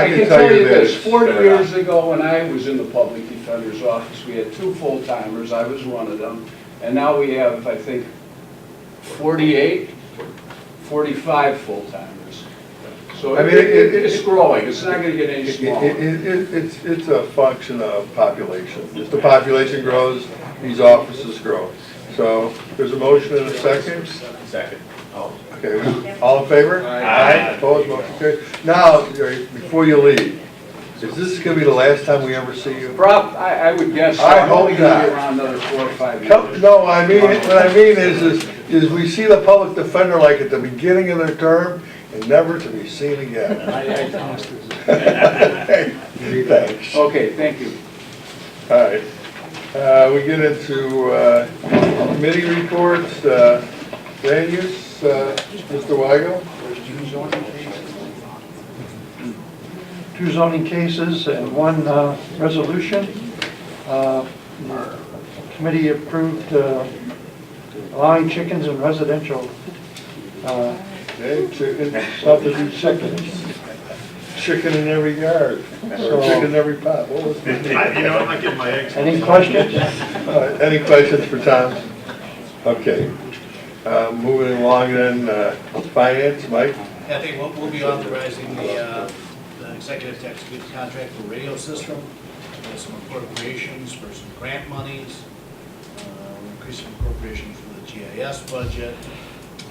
I can tell you this, 40 years ago when I was in the Public Defender's Office, we had 2 full-timers, I was one of them, and now we have, I think, 45 full-timers. So I mean, it's growing, it's not gonna get any smaller. It's a function of population. As the population grows, these offices grow. So there's a motion and a second. Second. Okay, all in favor? Aye. Opposed, motion carries. Now, Jerry, before you leave, is this gonna be the last time we ever see you? I would guess, I I'm only hope gonna not. be around another 4 or 5 years. No, what I mean is we see the public defender like at the beginning of their term and never to be seen again. Thanks. Okay, thank you. All right. We get into committee reports. Land use, Mr. Weigel? 2 zoning cases and 1 resolution. Committee approved allowing chickens in residential subdivision chickens. Chicken in every yard, or chicken in every pot. What was it? You know, I'm not getting my eggs. Any questions? Any questions for Tom? Okay. Moving along then, finance, Mike? I think we'll be authorizing the executive to execute the contract for radio system, some appropriations for some grant monies, we're increasing appropriations for the GIS budget,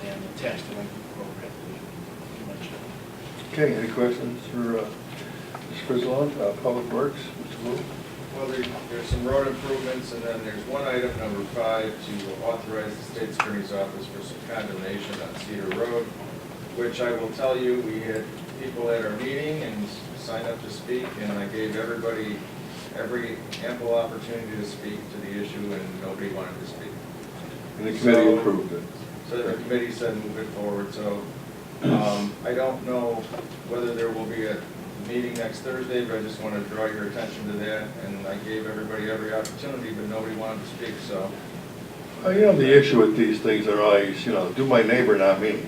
and the tax delinquent program you mentioned. Okay, any questions for Ms. Frizzlon, Public Works, Mr. Wu? Well, there's some road improvements, and then there's one item, number 5, to authorize the State's Attorney's Office for some condemnation on Cedar Road, which I will tell you, we had people at our meeting and signed up to speak, and I gave everybody every ample opportunity to speak to the issue, and nobody wanted to speak. And the committee approved it. So the committee said move it forward, so I don't know whether there will be a meeting next Thursday, but I just want to draw your attention to that, and I gave everybody every opportunity, but nobody wanted to speak, so. You know, the issue with these things are always, do my neighbor, not me.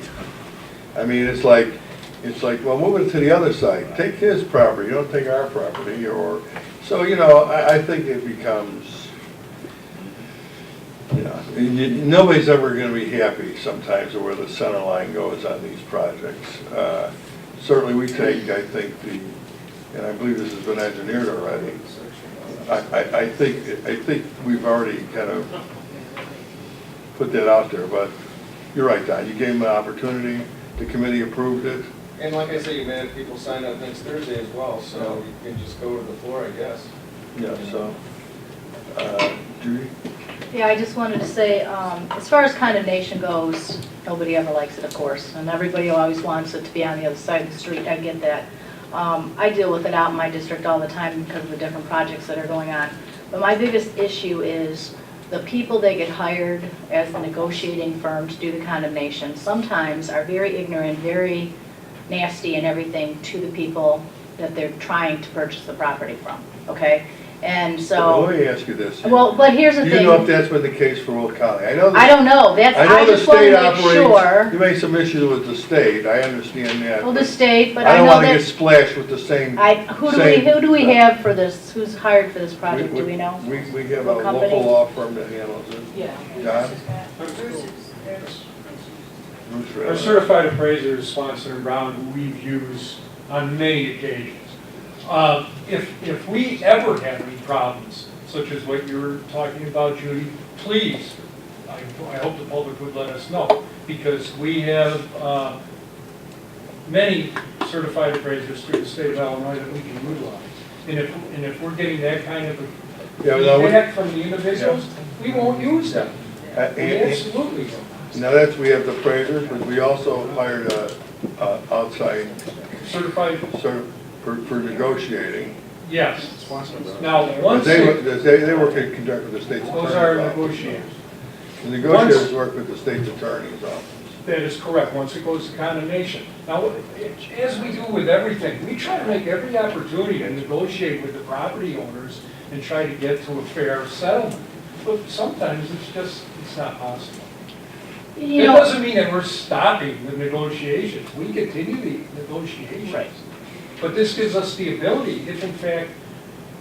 I mean, it's like, well, move it to the other side. Take his property, don't take our property, or, so, I think it becomes, nobody's ever gonna be happy sometimes of where the center line goes on these projects. Certainly we take, I think, and I believe this has been engineered already, I think we've already kind of put that out there, but you're right, Don, you gave them an opportunity, the committee approved it. And like I say, you may have people sign up next Thursday as well, so you can just go to the floor, I guess. Yeah, so, Judy? Yeah, I just wanted to say, as far as condemnation goes, nobody ever likes it, of course, and everybody always wants it to be on the other side of the street, I get that. I deal with it out in my district all the time because of the different projects that are going on. But my biggest issue is the people that get hired as the negotiating firm to do the condemnation sometimes are very ignorant, very nasty and everything to the people that they're trying to purchase the property from, okay? And so... Let me ask you this. Well, but here's the thing. Do you know if that's been the case for Will County? I don't know. I just want to make sure. You made some issues with the state, I understand that. Well, the state, but I don't know want to that... get splashed with the same... Who do we have for this? Who's hired for this project? Do we know? We have a What company? local law firm that handles it. Yeah. John? Our certified appraiser is Swanson and Brown, who we've used on many occasions. If we ever have any problems such as what you were talking about, Judy, please, I hope the public would let us know, because we have many certified appraisers through the state of Illinois that we can utilize. And if we're getting that kind of feedback from the individuals, we won't use them. We absolutely won't. Now we have the appraisers, but we also hired outside Certified, for negotiating. yes. Now, once They work in conjunction with the state's attorney's office. those are negotiators. The negotiators work with the state's attorney's office. That is correct, once it goes to condemnation. Now, as we do with everything, we try to make every opportunity to negotiate with the property owners and try to get to a fair settlement. But sometimes it's not possible. You It know, doesn't mean that we're stopping the negotiations. We continue the negotiations. Right. But this gives us the ability, if in fact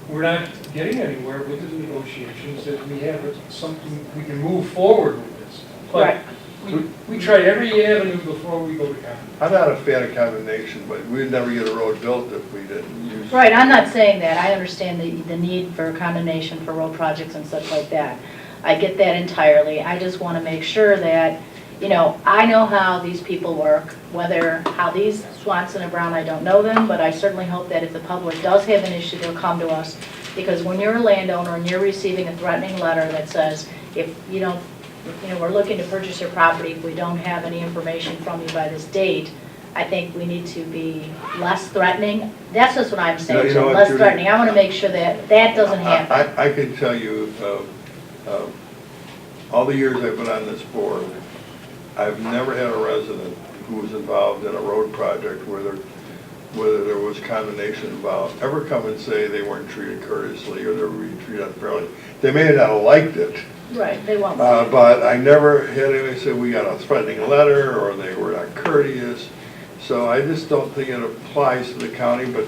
we're not getting anywhere with the negotiations, that we have something, we can move forward with this. Right. But we try every avenue before we go to condemnation. I'm not a fan of condemnation, but we'd never get a road built if we didn't use. right, I'm not saying that. I understand the need for condemnation for road projects and such like that. I get that entirely. I just want to make sure that, you know, I know how these people work, how these Swanson and Brown, I don't know them, but I certainly hope that if the public does have an issue, they'll come to us. Because when you're a landowner and you're receiving a threatening letter that says, if you don't, you know, we're looking to purchase your property, if we don't have any information from you by this date, I think we need to be less threatening. That's just what I'm saying, You know what, less Judy? threatening. I want to make sure that that doesn't happen. I can tell you, all the years I've been on this board, I've never had a resident who was involved in a road project whether there was condemnation involved, ever come and say they weren't treated courteously or they were being treated unfairly. They may not have liked it, Right, they won't. but I never had anybody say we got a threatening letter or they were not courteous. So I just don't think it applies to the county, but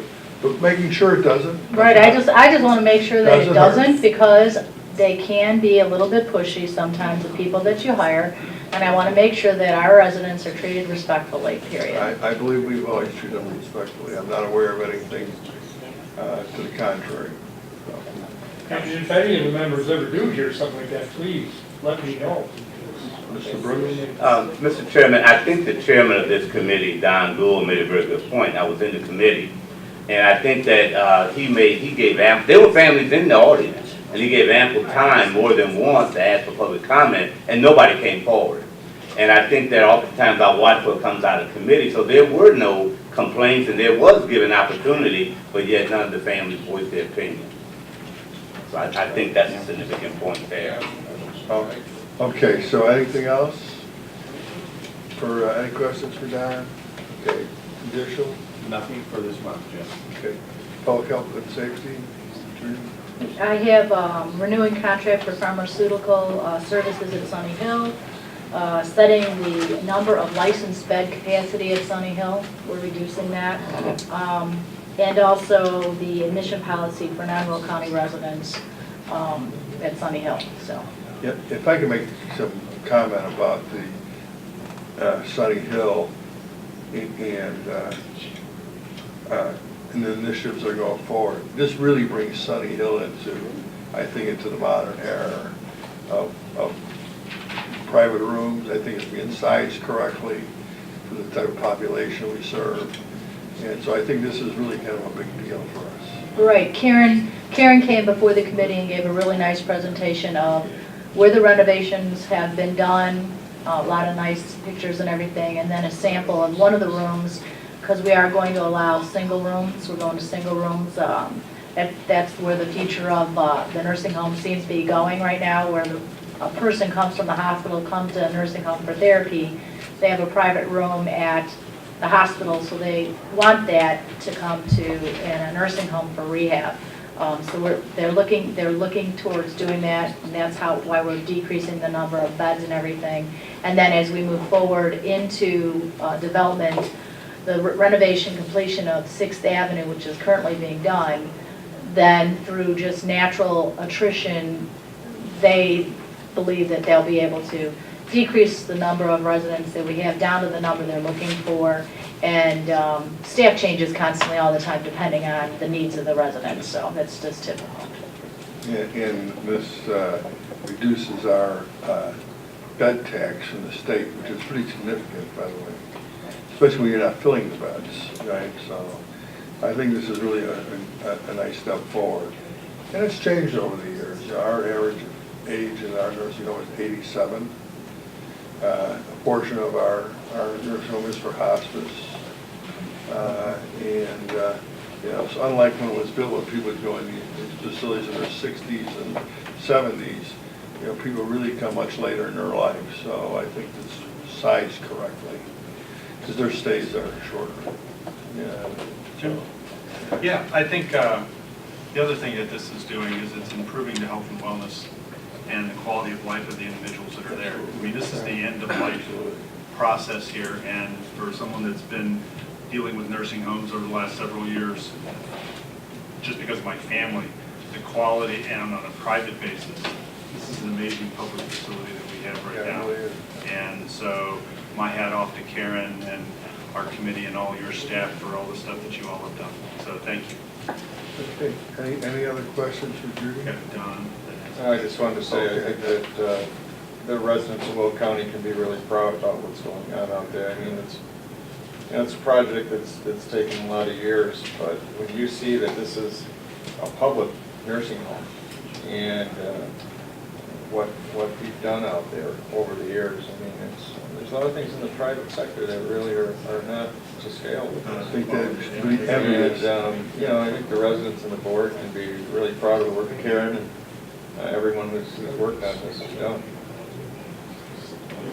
making sure it doesn't. Right, I just want to make sure that it Doesn't hurt. doesn't, because they can be a little bit pushy sometimes, the people that you hire, and I want to make sure that our residents are treated respectfully, period. I believe we've always treated them respectfully. I'm not aware of anything to the contrary. And if any of the members ever do hear something like that, please let me know. Mr. Brooks? Mr. Chairman, I think the chairman of this committee, Don Gould, made a very good point. I was in the committee, and I think that he gave ample, there were families in the audience, and he gave ample time more than once to ask for public comment, and nobody came forward. And I think that oftentimes I watch what comes out of committee, so there were no complaints, and there was given opportunity, but yet none of the families voiced their opinion. So I think that's a significant point there. Okay, so anything else? Any questions for Don? Okay, judicial? Nothing for this month, Jim. Okay. Public health and safety? I have renewing contract for pharmaceutical services at Sunny Hill, setting the number of licensed bed capacity at Sunny Hill, we're reducing that, and also the admission policy for non-rural county residents at Sunny Hill, so. Yeah, if I can make some comment about the Sunny Hill and the initiatives that are going forward. This really brings Sunny Hill into the modern era of private rooms. I think it's being sized correctly for the type of population we serve. And so I think this is really kind of a big deal for us. Right, Karen came before the committee and gave a really nice presentation of where the renovations have been done, a lot of nice pictures and everything, and then a sample of one of the rooms, because we are going to allow single rooms. We're going to single rooms. That's where the future of the nursing home seems to be going right now, where a person comes from the hospital, comes to a nursing home for therapy. They have a private room at the hospital, so they want that to come to in a nursing home for rehab. So they're looking towards doing that, and that's why we're decreasing the number of beds and everything. And then as we move forward into development, the renovation completion of 6th Avenue, which is currently being done, then through just natural attrition, they believe that they'll be able to decrease the number of residents that we have down to the number they're looking for. And staff changes constantly all the time depending on the needs of the residents, so that's just typical. And this reduces our bed tax from the state, which is pretty significant, by the way, especially when you're not filling the beds, right? So I think this is really a nice step forward. And it's changed over the years. You know, our average age in our nursing home is 87. A portion of our nursing home is for hospice. You know, so unlike when it was built, when people would go in these facilities in their 60s and 70s, you know, people really come much later in their life. So I think it's sized correctly, because their stays are shorter. Yeah. So. Yeah, I think the other thing that this is doing is it's improving the health and wellness and the quality of life of the individuals that are there. I mean, this is the end of life process here, and for someone that's been dealing with nursing homes over the last several years, just because of my family, the quality, and on a private basis, this is an amazing public facility that we have right now. And so my hat off to Karen and our committee and all your staff for all the stuff that you all have done. So thank you. Okay, any other questions for Judy? Don? I just wanted to say, I think that the residents of Will County can be really proud about what's going on out there. I mean, it's a project that's taken a lot of years, but when you see that this is a public nursing home and what we've done out there over the years, I mean, there's a lot of things in the private sector that really are not to scale with I this. think that should be evidence. And, you know, I think the residents and the board can be really proud of the work Karen and everyone who's worked on this has done.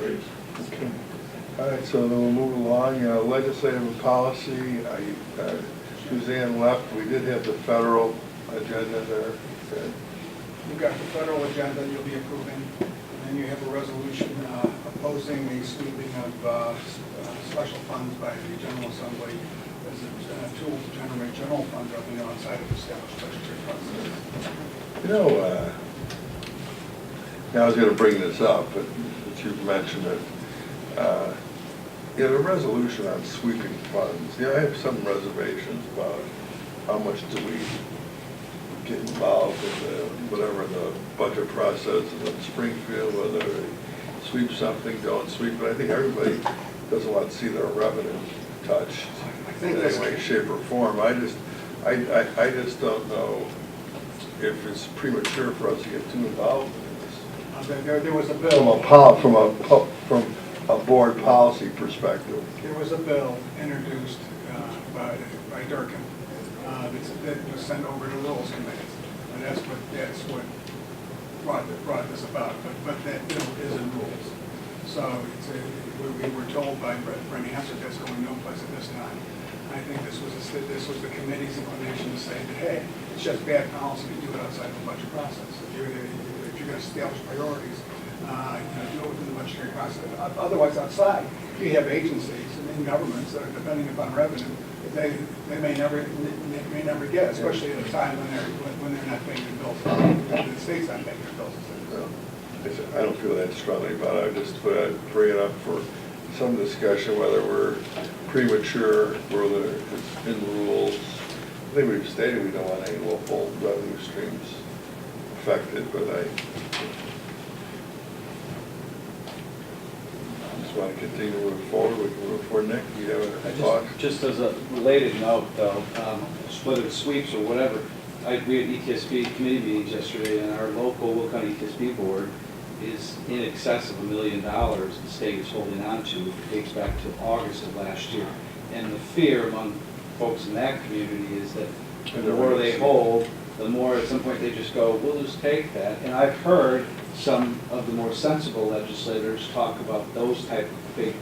Okay. All right, so then we'll move along. Legislative and policy. Suzanne left. We did have the federal agenda there. Okay. You've got the federal agenda you'll be approving, and then you have a resolution opposing the sweeping of special funds by the General Assembly as a tool to generate general fund revenue outside of established budgetary process. You know, I was going to bring this up, but since you've mentioned it, the resolution on sweeping funds, I have some reservations about how much do we get involved in the budget process in Springfield, whether they sweep something, don't sweep, but I think everybody doesn't want to see their revenue touched in any way, shape, or form. I just don't know if it's premature for us to get too involved in this. There was a bill. From a board policy perspective. There was a bill introduced by Durkin that was sent over to Rules Committee, and that's what brought this about. But that bill is in rules, so we were told by Brent Hansard that's going no place at this time. I think this was the committee's inclination to say that, hey, it's just bad policy to do it outside of the budget process. If you're going to establish priorities, do it within the budgetary process. Otherwise, outside, you have agencies and governments that are depending upon revenue. They may never get, especially at a time when they're not paying their bills. The state's not paying their bills. I don't feel that strongly about it. I just bring it up for some discussion, whether we're premature, whether it's in rules. I think we've stated we don't want any local revenue streams affected, but I just want to continue to move forward. We can move forward. Nick, you have a thought? Just as a related note, though, whether it's sweeps or whatever, we had ETSB committee meetings yesterday, and our local Will County ETSB board is in excess of $1 million the state is holding on to. It dates back to August of last year. And the fear among folks in that community is that the more they hold, the more at some point they just go, we'll just take that. And I've heard some of the more sensible legislators talk about those type of big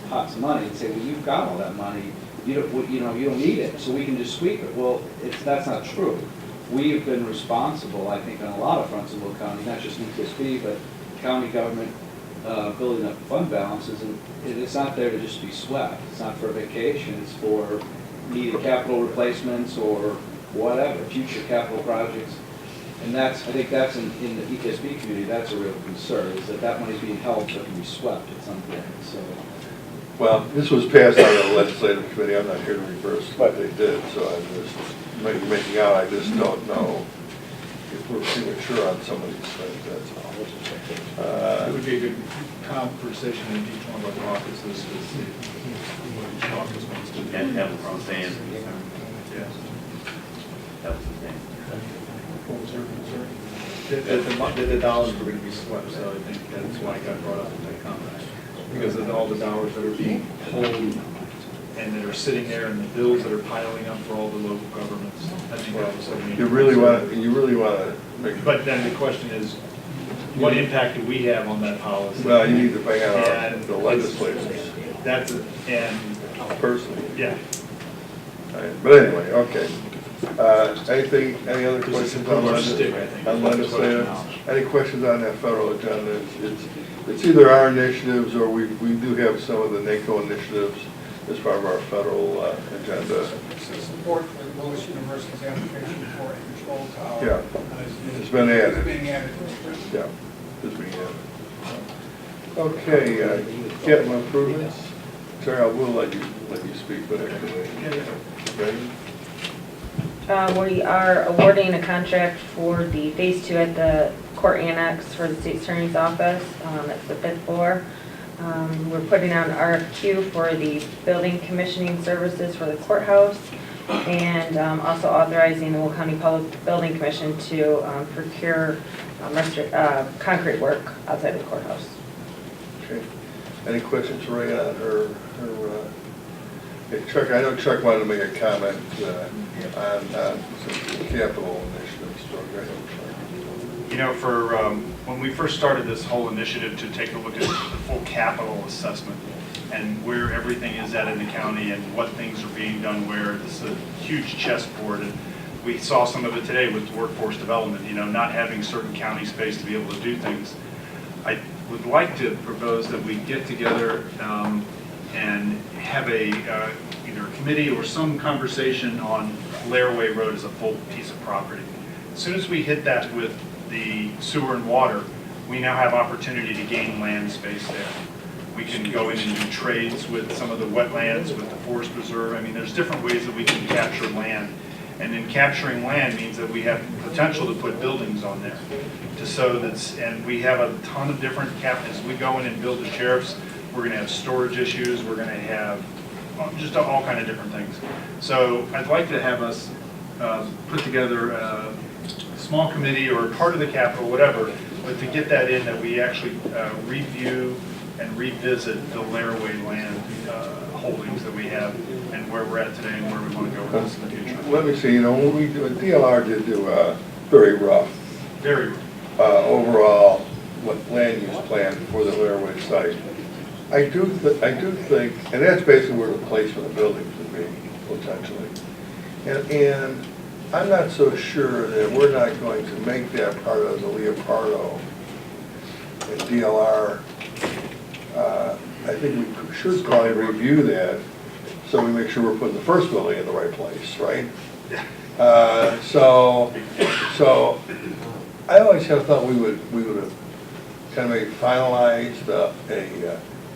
pots of money and say, well, you've got all that money, you don't need it, so we can just sweep it. Well, that's not true. We've been responsible, I think, on a lot of fronts in Will County, not just ETSB, but county government building up fund balances, and it's not there to just be swept. It's not for a vacation. It's for needed capital replacements or whatever, future capital projects. And I think that's in the ETSB community, that's a real concern, is that money's being held so it can be swept at some point. So. Well, this was passed on the legislative committee. I'm not here to reverse what they did, so I'm just making out. I just don't know if we're premature on some of these things, that's all. It would be a good conversation in each one of our offices to see what each office wants to do. And that was the same. Yes. That was the same. What was your concern? That the dollars were going to be swept, so I think that's why it got brought up in that comment. Because of all the dollars that are being pulled and that are sitting there and the bills that are piling up for all the local governments. I think that was something. You really want to make. But then the question is, what impact do we have on that policy? Well, you need to bring out And the legislators. That's it, and. Personally. Yeah. All right, but anyway, okay. Any other questions on legislative? Any questions on that federal agenda? It's either our initiatives or we do have some of the NACO initiatives as part of our federal agenda. Support for the Willis University's application for a control tower. Yeah, it's been added. It's being added. Yeah, it's being added. Okay, capital improvements. Terry, I will let you speak, but anyway. Ready? We are awarding a contract for the Phase 2 at the court annex for the state's attorney's office. It's the 5th floor. We're putting out an RFQ for the building commissioning services for the courthouse, and also authorizing the Will County Public Building Commission to procure concrete work outside the courthouse. Okay. Any questions for Ray on her hey, Chuck, I know Chuck wanted to make a comment on some capital initiatives. So go ahead, Chuck. You know, for when we first started this whole initiative to take a look at the full capital assessment and where everything is at in the county and what things are being done where, this is a huge chessboard. And we saw some of it today with workforce development, you know, not having certain county space to be able to do things. I would like to propose that we get together and have either a committee or some conversation on Laraway Road as a full piece of property. As soon as we hit that with the sewer and water, we now have opportunity to gain land space there. We can go in and do trades with some of the wetlands, with the forest preserve. I mean, there's different ways that we can capture land. And in capturing land means that we have potential to put buildings on there. And we have a ton of different as we go in and build the sheriff's, we're gonna have storage issues, we're gonna have just all kind of different things. So I'd like to have us put together a small committee or part of the capital, whatever, but to get that in, that we actually review and revisit the Laraway land holdings that we have and where we're at today and where we want to go with this in the future. Let me see, you know, when we do, DLR did do a very rough overall land use plan for the Laraway site. I do think, and that's basically where the placement of buildings would be, potentially. And I'm not so sure that we're not going to make that part of the Leopardo and DLR. I think we should probably review that so we make sure we're putting the first building in the right place, right? So I always have thought we would have kind of maybe finalized a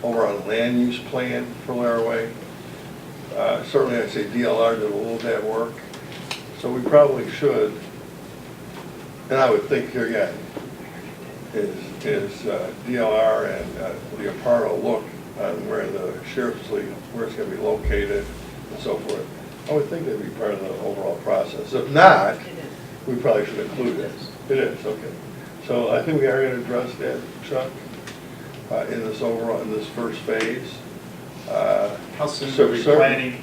overall land use plan for Laraway. Certainly I'd say DLR did a little of that work. So we probably should, and I would think here again, is DLR and Leopardo look on where the sheriff's league, where it's going to be located and so forth. I would think that'd be part of the overall process. If not, we probably should include it. It is, okay. So I think we are going to address that, Chuck, in this first phase. How soon are we planning?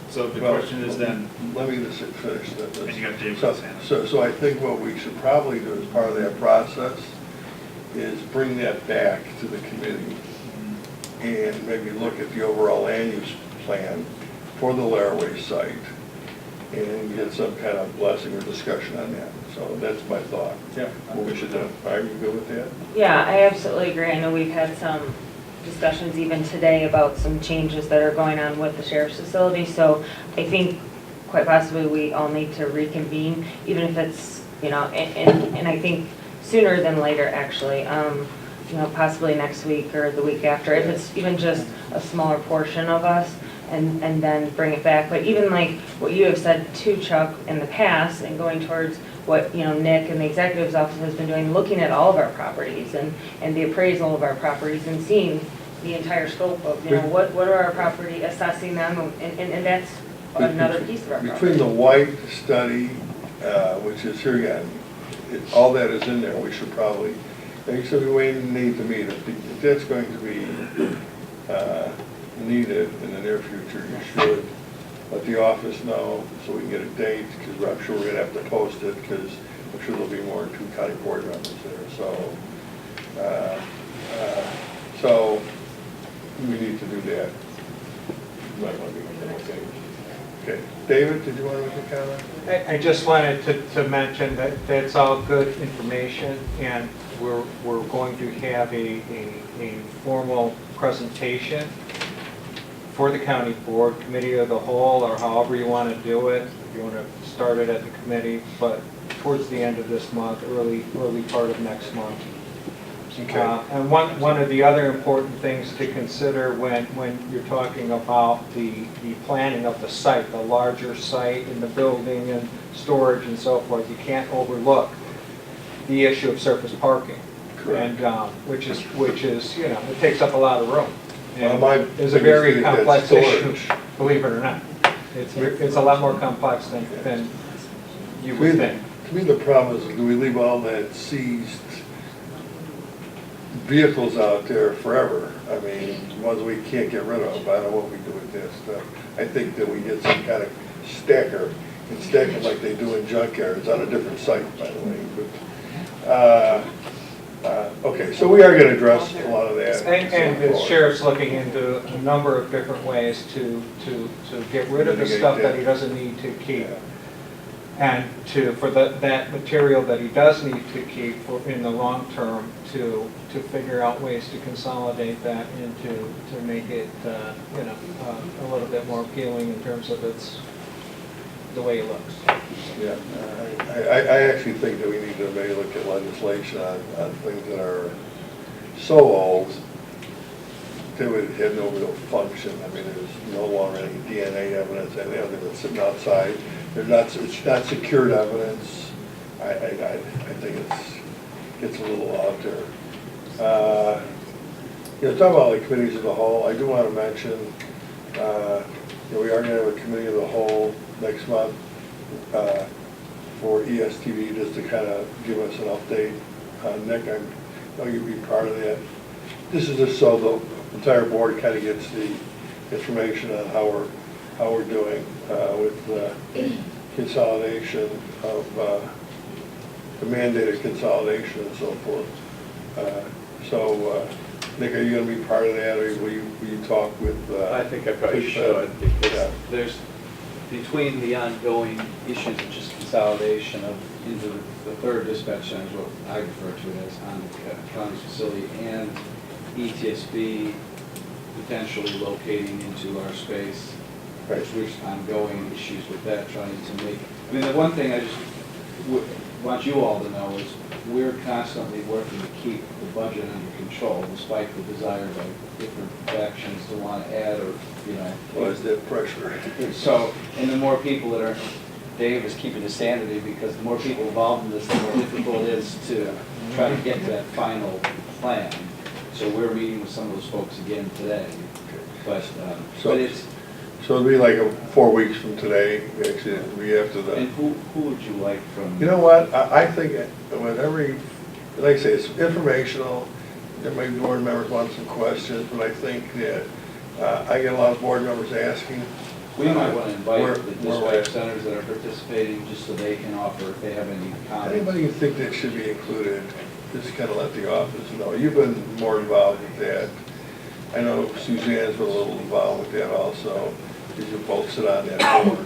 So the question is then. Let me just finish this. And you got David. So I think what we should probably do as part of that process is bring that back to the committee and maybe look at the overall land use plan for the Laraway site and get some kind of blessing or discussion on that. So that's my thought. Yeah. What we should do. Are you good with that? Yeah, I absolutely agree. I know we've had some discussions even today about some changes that are going on with the sheriff's facility. So I think quite possibly we all need to reconvene, even if it's, you know, and I think sooner than later, actually. You know, possibly next week or the week after, if it's even just a smaller portion of us, and then bring it back. But even like what you have said too, Chuck, in the past, and going towards what, you know, Nick and the executive's office has been doing, looking at all of our properties and the appraisal of our properties and seeing the entire scope of, you know, what are our property, assessing them, and that's another piece of our property. Between the White study, which is here again, all that is in there, we should probably, I said we need to meet. If that's going to be needed in the near future, you should let the office know so we can get a date, because I'm sure we're gonna have to post it, because I'm sure there'll be more than 2 county board members there, so we need to do that. You might want to be okay. Okay, David, did you want to make a comment? I just wanted to mention that that's all good information, and we're going to have a formal presentation for the county board, committee of the whole, or however you want to do it. If you want to start it at the committee, but towards the end of this month, early part of next month. Okay. And one of the other important things to consider when you're talking about the planning of the site, the larger site and the building and storage and so forth, you can't overlook the issue of surface parking. Correct. And which is, you know, it takes up a lot of room. And my it's a biggest very thing is complex storage. issue, believe it or not. It's a lot more complex than you would think. To me, the problem is, do we leave all that seized vehicles out there forever? I mean, ones we can't get rid of. I don't know what we do with this stuff. I think that we get some kind of stacker and stack them like they do in junkyards on a different site, by the way. But, okay, so we are going to address a lot of that. And the sheriff's looking into a number of different ways to get rid of the stuff that he doesn't need to keep. And for that material that he does need to keep in the long term, to figure out ways to consolidate that and to make it, you know, a little bit more appealing in terms of the way it looks. Yeah, I actually think that we need to maybe look at legislation on things that are so old they would have no real function. I mean, there's no longer any DNA evidence, any other than sitting outside. It's not secured evidence. I think it's a little out there. You know, talking about like committees of the whole, I do want to mention, you know, we are going to have a committee of the whole next month for ESTV, just to kind of give us an update. Nick, I know you'd be part of that. This is just so the entire board kind of gets the information on how we're doing with consolidation of the mandated consolidation and so forth. So, Nick, are you going to be part of that, or will you talk with? I think I probably should, because there's, between the ongoing issues of just consolidation of into the third dispatch center, is what I refer to it as, on the county's facility, and ETSB potentially locating into our space. There's ongoing issues with that, trying to make, I mean, the one thing I just want you all to know is we're constantly working to keep the budget under control, despite the desire by different factions to want to add, or, you know. Well, is that pressure? So, and the more people that are, Dave is keeping his sanity, because the more people involved in this, the more difficult it is to try to get to that final plan. So we're meeting with some of those folks again today. But it's. So it'll be like 4 weeks from today, actually, it'll be after the. And who would you like from? You know what, I think with every, like I say, it's informational. There may be board members want some questions, but I think that I get a lot of board members asking. We might want to invite the dispatch centers that are participating, just so they can offer if they have any comments. Anybody you think that should be included, just kind of let the office know. You've been more involved with that. I know Suzanne's been a little involved with that also, because you both sit on that board.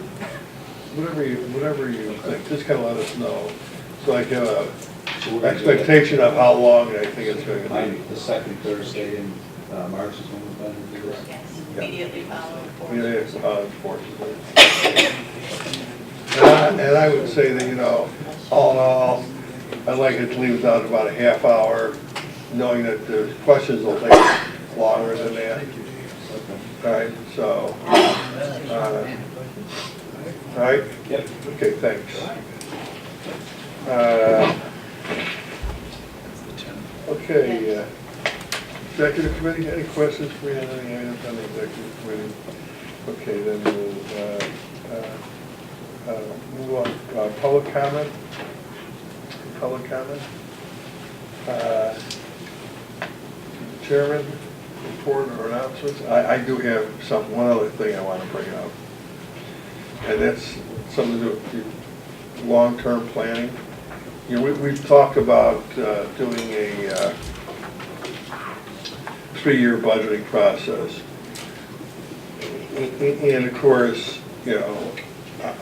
Whatever you think, just kind of let us know, so I can have an expectation of how long I think it's going to be. The second Thursday in March is when we're going to do this. Yes, immediately following. Immediately following forces. And I would say that, you know, all in all, I'd like it to leave it out about a half hour, knowing that the questions will take longer than that. All right, so, all right? Yep. Okay, thanks. Okay, executive committee, any questions for me on any items on the executive committee? Okay, then we'll move on, public comment. Public comment. Chairman, report or announcements. I do have one other thing I want to bring up. And that's something to do with long-term planning. You know, we've talked about doing a 3-year budgeting process. And of course, you know,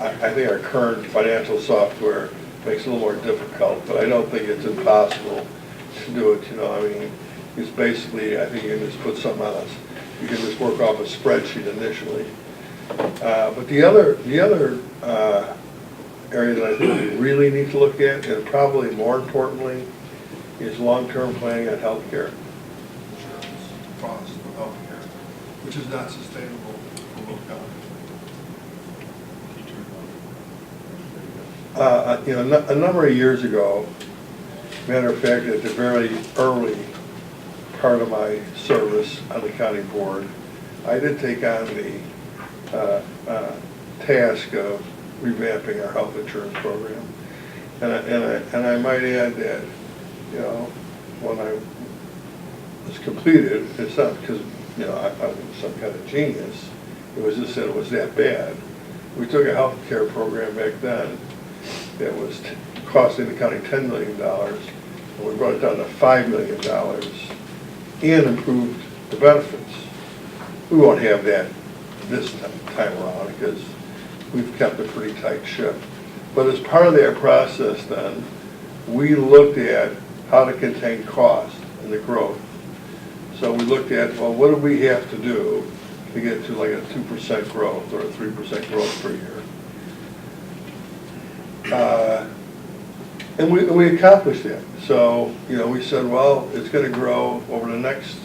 I think our current financial software makes it a little more difficult, but I don't think it's impossible to do it, you know. I mean, it's basically, I think you can just put something on us. You can just work off a spreadsheet initially. But the other area that I think we really need to look at, and probably more importantly, is long-term planning on healthcare. Insurance costs of healthcare, which is not sustainable for both counties. You know, a number of years ago, matter of fact, at the very early part of my service on the county board, I did take on the task of revamping our health insurance program. And I might add that, you know, when I was completed, it's not because, you know, I was some kind of genius. It was just that it was that bad. We took a health care program back then that was costing the county $10 million, and we brought it down to $5 million and improved the benefits. We won't have that this time around because we've kept a pretty tight ship. But as part of that process then, we looked at how to contain cost and the growth. So we looked at, well, what do we have to do to get to like a 2% growth or a 3% growth per year? And we accomplished that. So, you know, we said, well, it's going to grow over the next,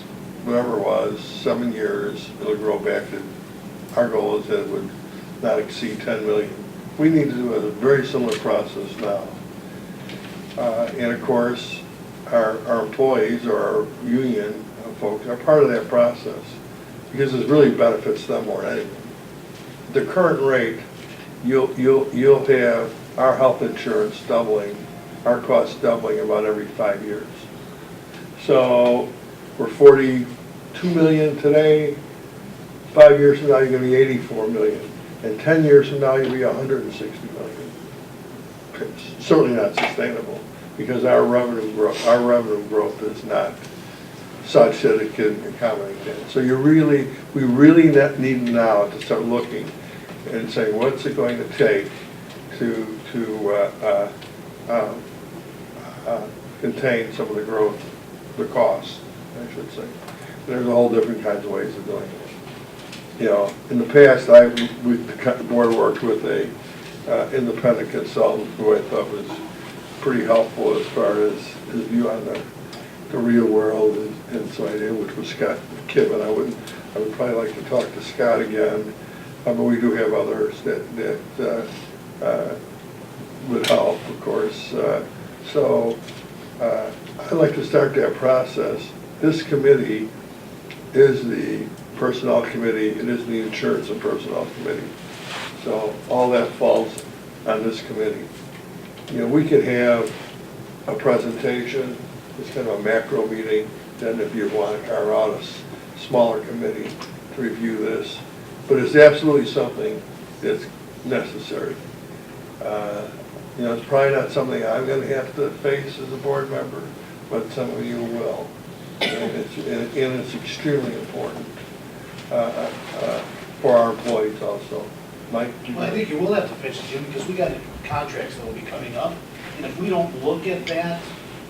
whatever it was, 7 years. It'll grow back to, our goal is that it would not exceed 10 million. We need to do a very similar process now. And of course, our employees or our union folks are part of that process because it really benefits them more than anything. The current rate, you'll have our health insurance doubling, our costs doubling about every 5 years. So we're 42 million today. 5 years from now, you're going to be 84 million. And 10 years from now, you'll be 160 million. It's certainly not sustainable because our revenue growth is not such that it can accommodate that. So we really need now to start looking and saying, what's it going to take to contain some of the growth, the costs, I should say. There's a whole different kinds of ways of doing it. You know, in the past, the board worked with a independent consultant who I thought was pretty helpful as far as his view on the real world, and so I did, which was Scott McKibben. I would probably like to talk to Scott again, but we do have others that would help, of course. So I'd like to start that process. This committee is the personnel committee, it is the insurance and personnel committee. So all that falls on this committee. You know, we could have a presentation, it's kind of a macro meeting, then if you want to carve out a smaller committee to review this. But it's absolutely something that's necessary. You know, it's probably not something I'm going to have to face as a board member, but some of you will. And it's extremely important for our employees also. Mike? Well, I think you will have to fix it, Jim, because we got contracts that will be coming up, and if we don't look at that.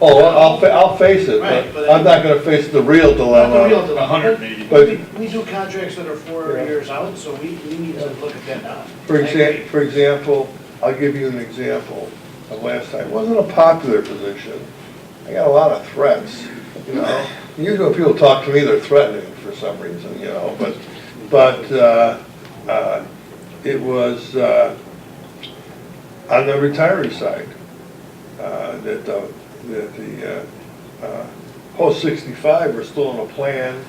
Oh, I'll face it, Right, but I'm not going to face the real dilemma. Not the real dilemma. 180. But We do contracts that are 4 Yeah. years out, so we need to look at that now. For I agree. example, I'll give you an example of last time. It wasn't a popular position. I got a lot of threats, you know. Usually when people talk to me, they're threatening for some reason, you know. But it was on the retiree side. that the post 65 were still in a plan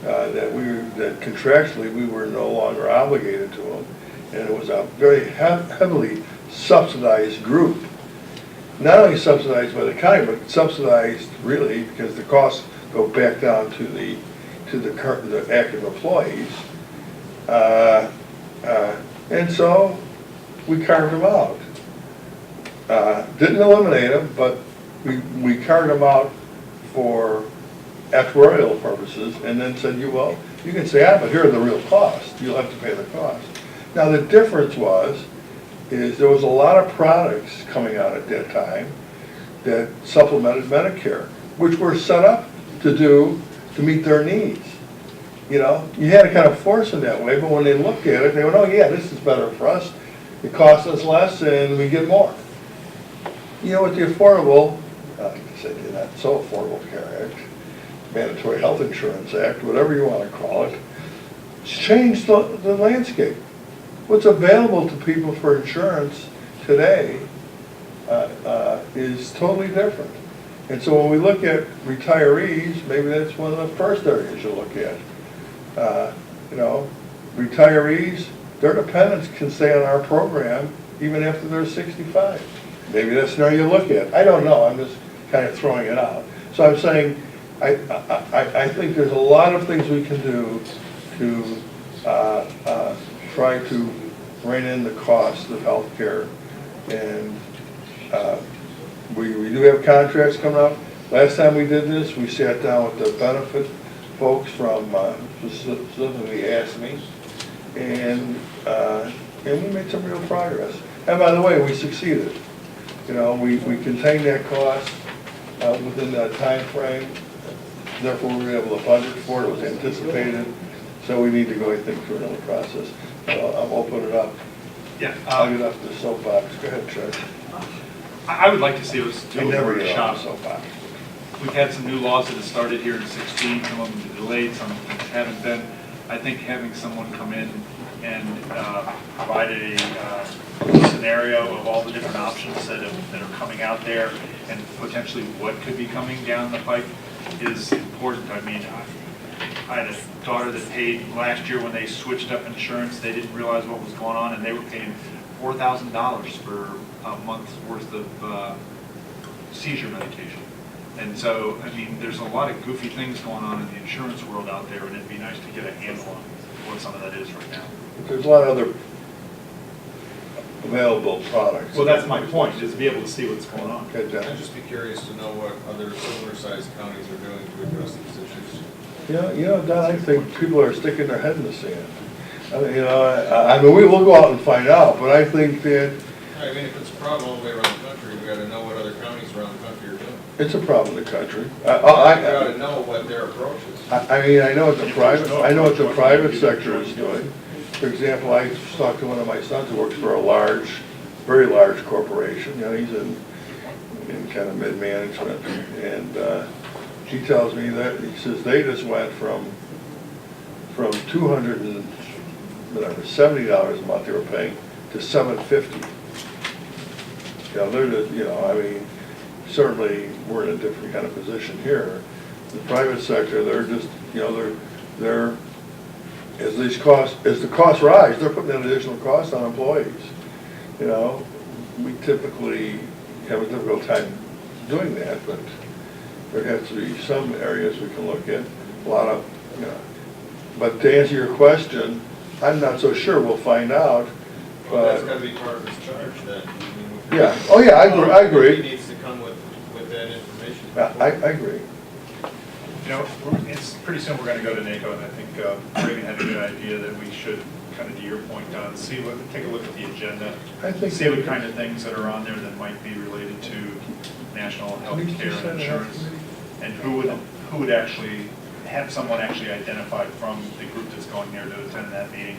that contractually we were no longer obligated to them. And it was a very heavily subsidized group. Not only subsidized by the county, but subsidized really because the costs go back down to the active employees. And so we carved them out. Didn't eliminate them, but we carved them out for actuarial purposes, and then said, well, you can say, but here are the real costs. You'll have to pay the cost. Now the difference is there was a lot of products coming out at that time that supplemented Medicare, which were set up to meet their needs. You know, you had to kind of force them that way, but when they looked at it, they went, oh yeah, this is better for us. It costs us less and we get more. You know, with the Affordable, I say not so Affordable Care Act, Mandatory Health Insurance Act, whatever you want to call it, it's changed the landscape. What's available to people for insurance today is totally different. And so when we look at retirees, maybe that's one of the first areas you look at. You know, retirees, their dependents can stay on our program even after they're 65. Maybe that's an area you look at. I don't know, I'm just kind of throwing it out. So I'm saying, I think there's a lot of things we can do to try to rein in the cost of health care. And we do have contracts coming up. Last time we did this, we sat down with the benefit folks from specifically ASME, and we made some real progress. And by the way, we succeeded. You know, we contained that cost within that time frame. Therefore, we were able to budget for it. It was anticipated. So we need to go, I think, through another process. I'll open it up. Yeah. I'll get off the soapbox. Go ahead, Chuck. I would like to see us do I a never get off workshop. the soapbox. We've had some new laws that have started here in 16, some of them have been delayed, some of them haven't been. I think having someone come in and provide a scenario of all the different options that are coming out there and potentially what could be coming down the pike is important. I mean, I had a daughter that paid last year when they switched up insurance. They didn't realize what was going on, and they were paying $4,000 for a month's worth of seizure medication. And so, I mean, there's a lot of goofy things going on in the insurance world out there, and it'd be nice to get a handle on what some of that is right now. There's a lot of other available products. Well, that's my point, is to be able to see what's going on. Okay, John. I'd just be curious to know what other similar-sized counties are doing to address these issues. You know, Don, I think people are sticking their head in the sand. I mean, we will go out and find out, but I think that I mean, if it's a problem all the way around the country, we gotta know what other counties around the country are doing. it's a problem in the country. We gotta know what their approach is. I mean, I know what the private sector is doing. For example, I talked to one of my sons who works for a very large corporation. You know, he's in kind of mid-management, and he tells me that, he says they just went from $270 a month they were paying to $750. You know, they're just, I mean, certainly we're in a different kind of position here. The private sector, they're just, they're as the costs rise, they're putting an additional cost on employees. You know, we typically have a difficult time doing that, but there has to be some areas we can look at. A lot of, But to answer your question, I'm not so sure. We'll find out. Well, that's gotta be part of his charge then. Yeah. Oh, yeah. I agree. He needs to come with that information. I agree. It's pretty soon we're going to go to NACO, and I think Reagan had a good idea that we should, kind of to your point, Don, take a look at the agenda, see what kind of things that are on there that might be related to national health care and insurance, and who would actually have someone actually identified from the group that's going there to attend that meeting,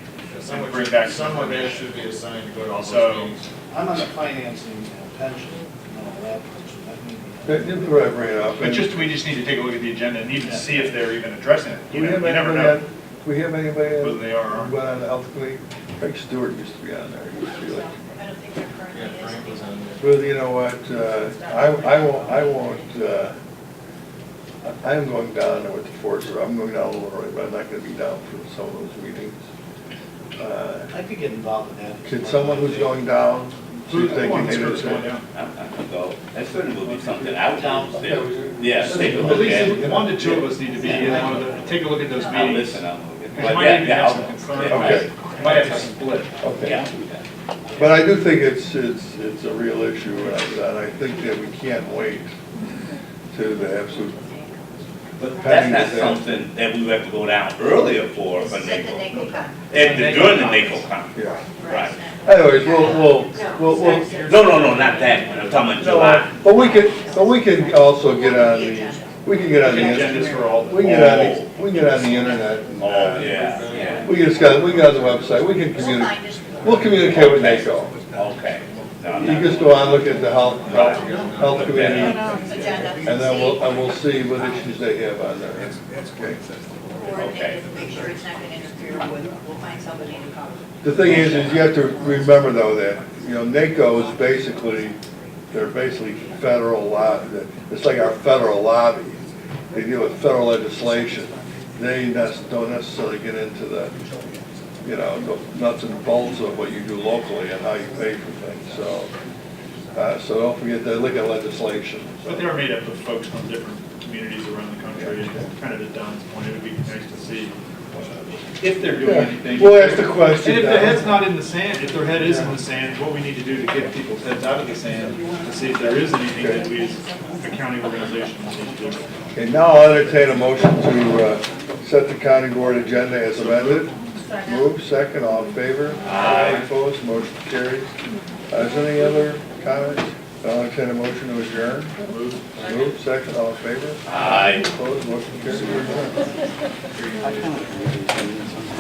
and bring back some Someone there information. should be assigned to go to all those So, meetings. I'm on the financing and pension, and all that, so that may be. That's what I bring it up. But we just need to take a look at the agenda and even see if they're even addressing it. Do You we have never anybody know. we have anybody Whether they are or who aren't. went on the health committee? Craig Stewart used to be on there. He used to be like, I don't think they're currently Yeah, Frank was on there. Well, you know what, I'm going down there with the force, I'm going down a little early, but I'm not gonna be down for some of those meetings. I could get involved in that. Could someone who's going down, see if they can hit it? I'm gonna go. That certainly will be something I would downstairs. Yeah, take a At look at least it. one to two of us need to be in one of the, take a look at those I'll meetings. listen, I'll look at it. We But might yeah, even yeah, have some I'll- concern. yeah, Okay. Might have to split. Okay. Yeah, I'll do that. But I do think it's a real issue, and I think that we can't wait to have some. But that's not something that we have to go down earlier for NACO. During the NACO conference. Yeah. Right. Anyways, we'll, No, not that one. I'm talking about July. but we can also get on the, we can get on the. Agendas for all. We can get on the, we can get on the internet. And, Oh, yeah. We can get on the website, we can communicate, we'll communicate with NACO. Okay. No, You just go on, look at the health committee, and then we'll see what issues they have on there. Okay. Okay. Make sure it's not gonna interfere with, we'll find somebody to cover. The thing is you have to remember though that, NACO is basically, they're basically federal law, it's like our federal lobby. They deal with federal legislation. They don't necessarily get into the, the nuts and bolts of what you do locally and how you pay for things, so don't forget to look at legislation. But they're made up of folks from different communities around the country, and kind of to Don's point, it would be nice to see if they're doing anything. We'll ask the question. And if their head's not in the sand, if their head is in the sand, what we need to do to get people's heads out of the sand, to see if there is anything that we as a county organization need to do. Okay, now I'll entertain a motion to set the county board agenda as amended. Move, second, all in favor? Aye. Opposed, motion carries. Is there any other comments? I'll entertain a motion to adjourn. Move, second, all in favor? Aye. Opposed, motion carries. We're adjourned.